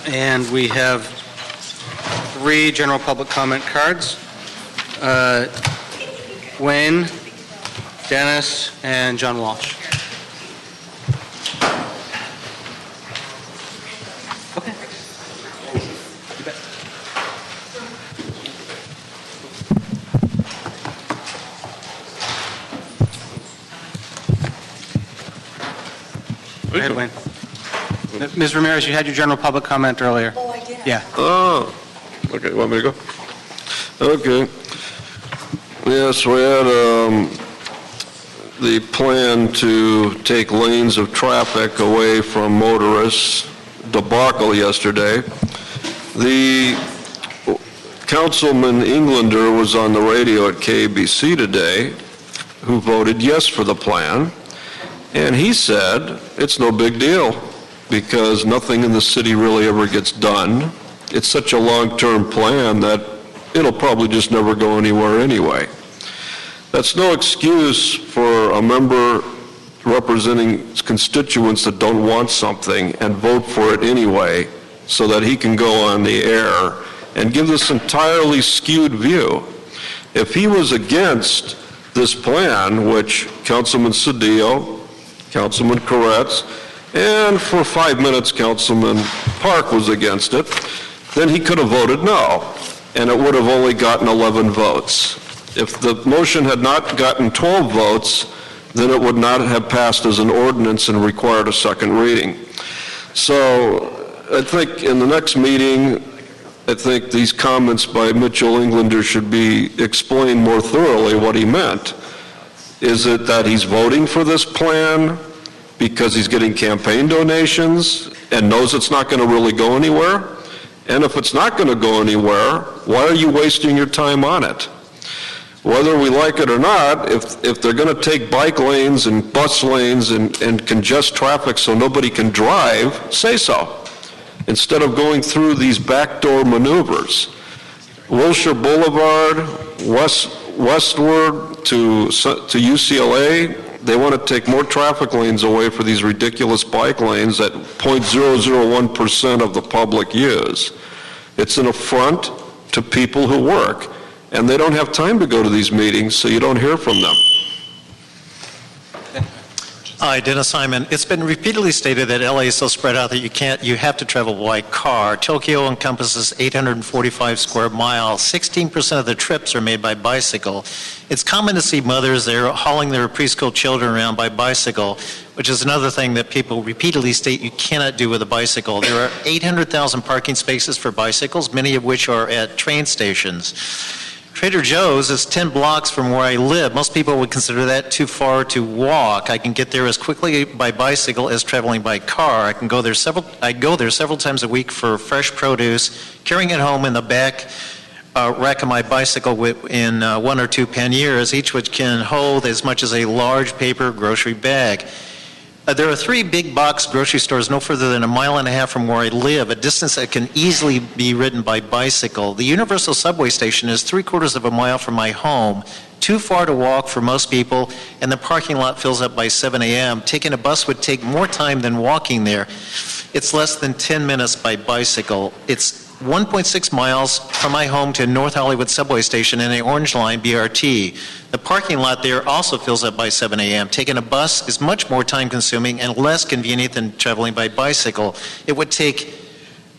And we have 3 general public comment cards. Wayne, Dennis, and John Walsh. Go ahead, Wayne. Ms. Ramirez, you had your general public comment earlier.
Oh, I did?
Yeah.
Oh, okay, want me to go? Okay. Yes, we had the plan to take lanes of traffic away from motorists debacle yesterday. The Councilman Englander was on the radio at KBC today, who voted yes for the plan, and he said it's no big deal because nothing in the city really ever gets done. It's such a long-term plan that it'll probably just never go anywhere anyway. That's no excuse for a member representing constituents that don't want something and vote for it anyway so that he can go on the air and give this entirely skewed view. If he was against this plan, which Councilman Cedillo, Councilman Koretz, and for 5 minutes Councilman Park was against it, then he could have voted no, and it would have only gotten 11 votes. If the motion had not gotten 12 votes, then it would not have passed as an ordinance and required a second reading. So I think in the next meeting, I think these comments by Mitchell Englander should be explained more thoroughly what he meant. Is it that he's voting for this plan because he's getting campaign donations and knows it's not going to really go anywhere? And if it's not going to go anywhere, why are you wasting your time on it? Whether we like it or not, if they're going to take bike lanes and bus lanes and congest traffic so nobody can drive, say so, instead of going through these backdoor maneuvers. Wilshire Boulevard, westward to UCLA, they want to take more traffic lanes away for these ridiculous bike lanes that 0.001% of the public use. It's an affront to people who work, and they don't have time to go to these meetings, so you don't hear from them.
Hi, Dennis Simon. It's been repeatedly stated that LA is so spread out that you have to travel by car. Tokyo encompasses 845 square miles. 16% of the trips are made by bicycle. It's common to see mothers there hauling their preschool children around by bicycle, which is another thing that people repeatedly state you cannot do with a bicycle. There are 800,000 parking spaces for bicycles, many of which are at train stations. Trader Joe's is 10 blocks from where I live. Most people would consider that too far to walk. I can get there as quickly by bicycle as traveling by car. I go there several times a week for fresh produce, carrying it home in the back rack of my bicycle in 1 or 2 panniers, each which can hold as much as a large paper grocery bag. There are 3 big box grocery stores no further than 1.5 miles from where I live, a distance that can easily be ridden by bicycle. The Universal Subway station is 3/4 of a mile from my home, too far to walk for most people, and the parking lot fills up by 7 a.m. Taking a bus would take more time than walking there. It's less than 10 minutes by bicycle. It's 1.6 miles from my home to North Hollywood Subway Station and the Orange Line BRT. The parking lot there also fills up by 7 a.m. Taking a bus is much more time-consuming and less convenient than traveling by bicycle. It would take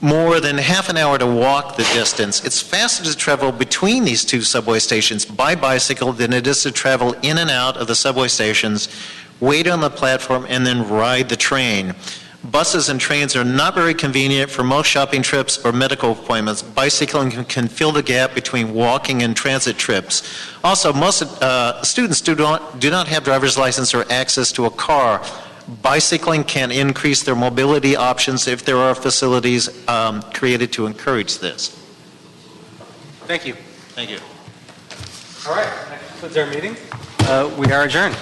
more than half an hour to walk the distance. It's faster to travel between these 2 subway stations by bicycle than it is to travel in and out of the subway stations, wait on the platform, and then ride the train. Buses and trains are not very convenient for most shopping trips or medical appointments. Bicycling can fill the gap between walking and transit trips. Also, most students do not have driver's license or access to a car. Bicycling can increase their mobility options if there are facilities created to encourage this.
Thank you.
Thank you.
All right, that concludes our meeting. We are adjourned.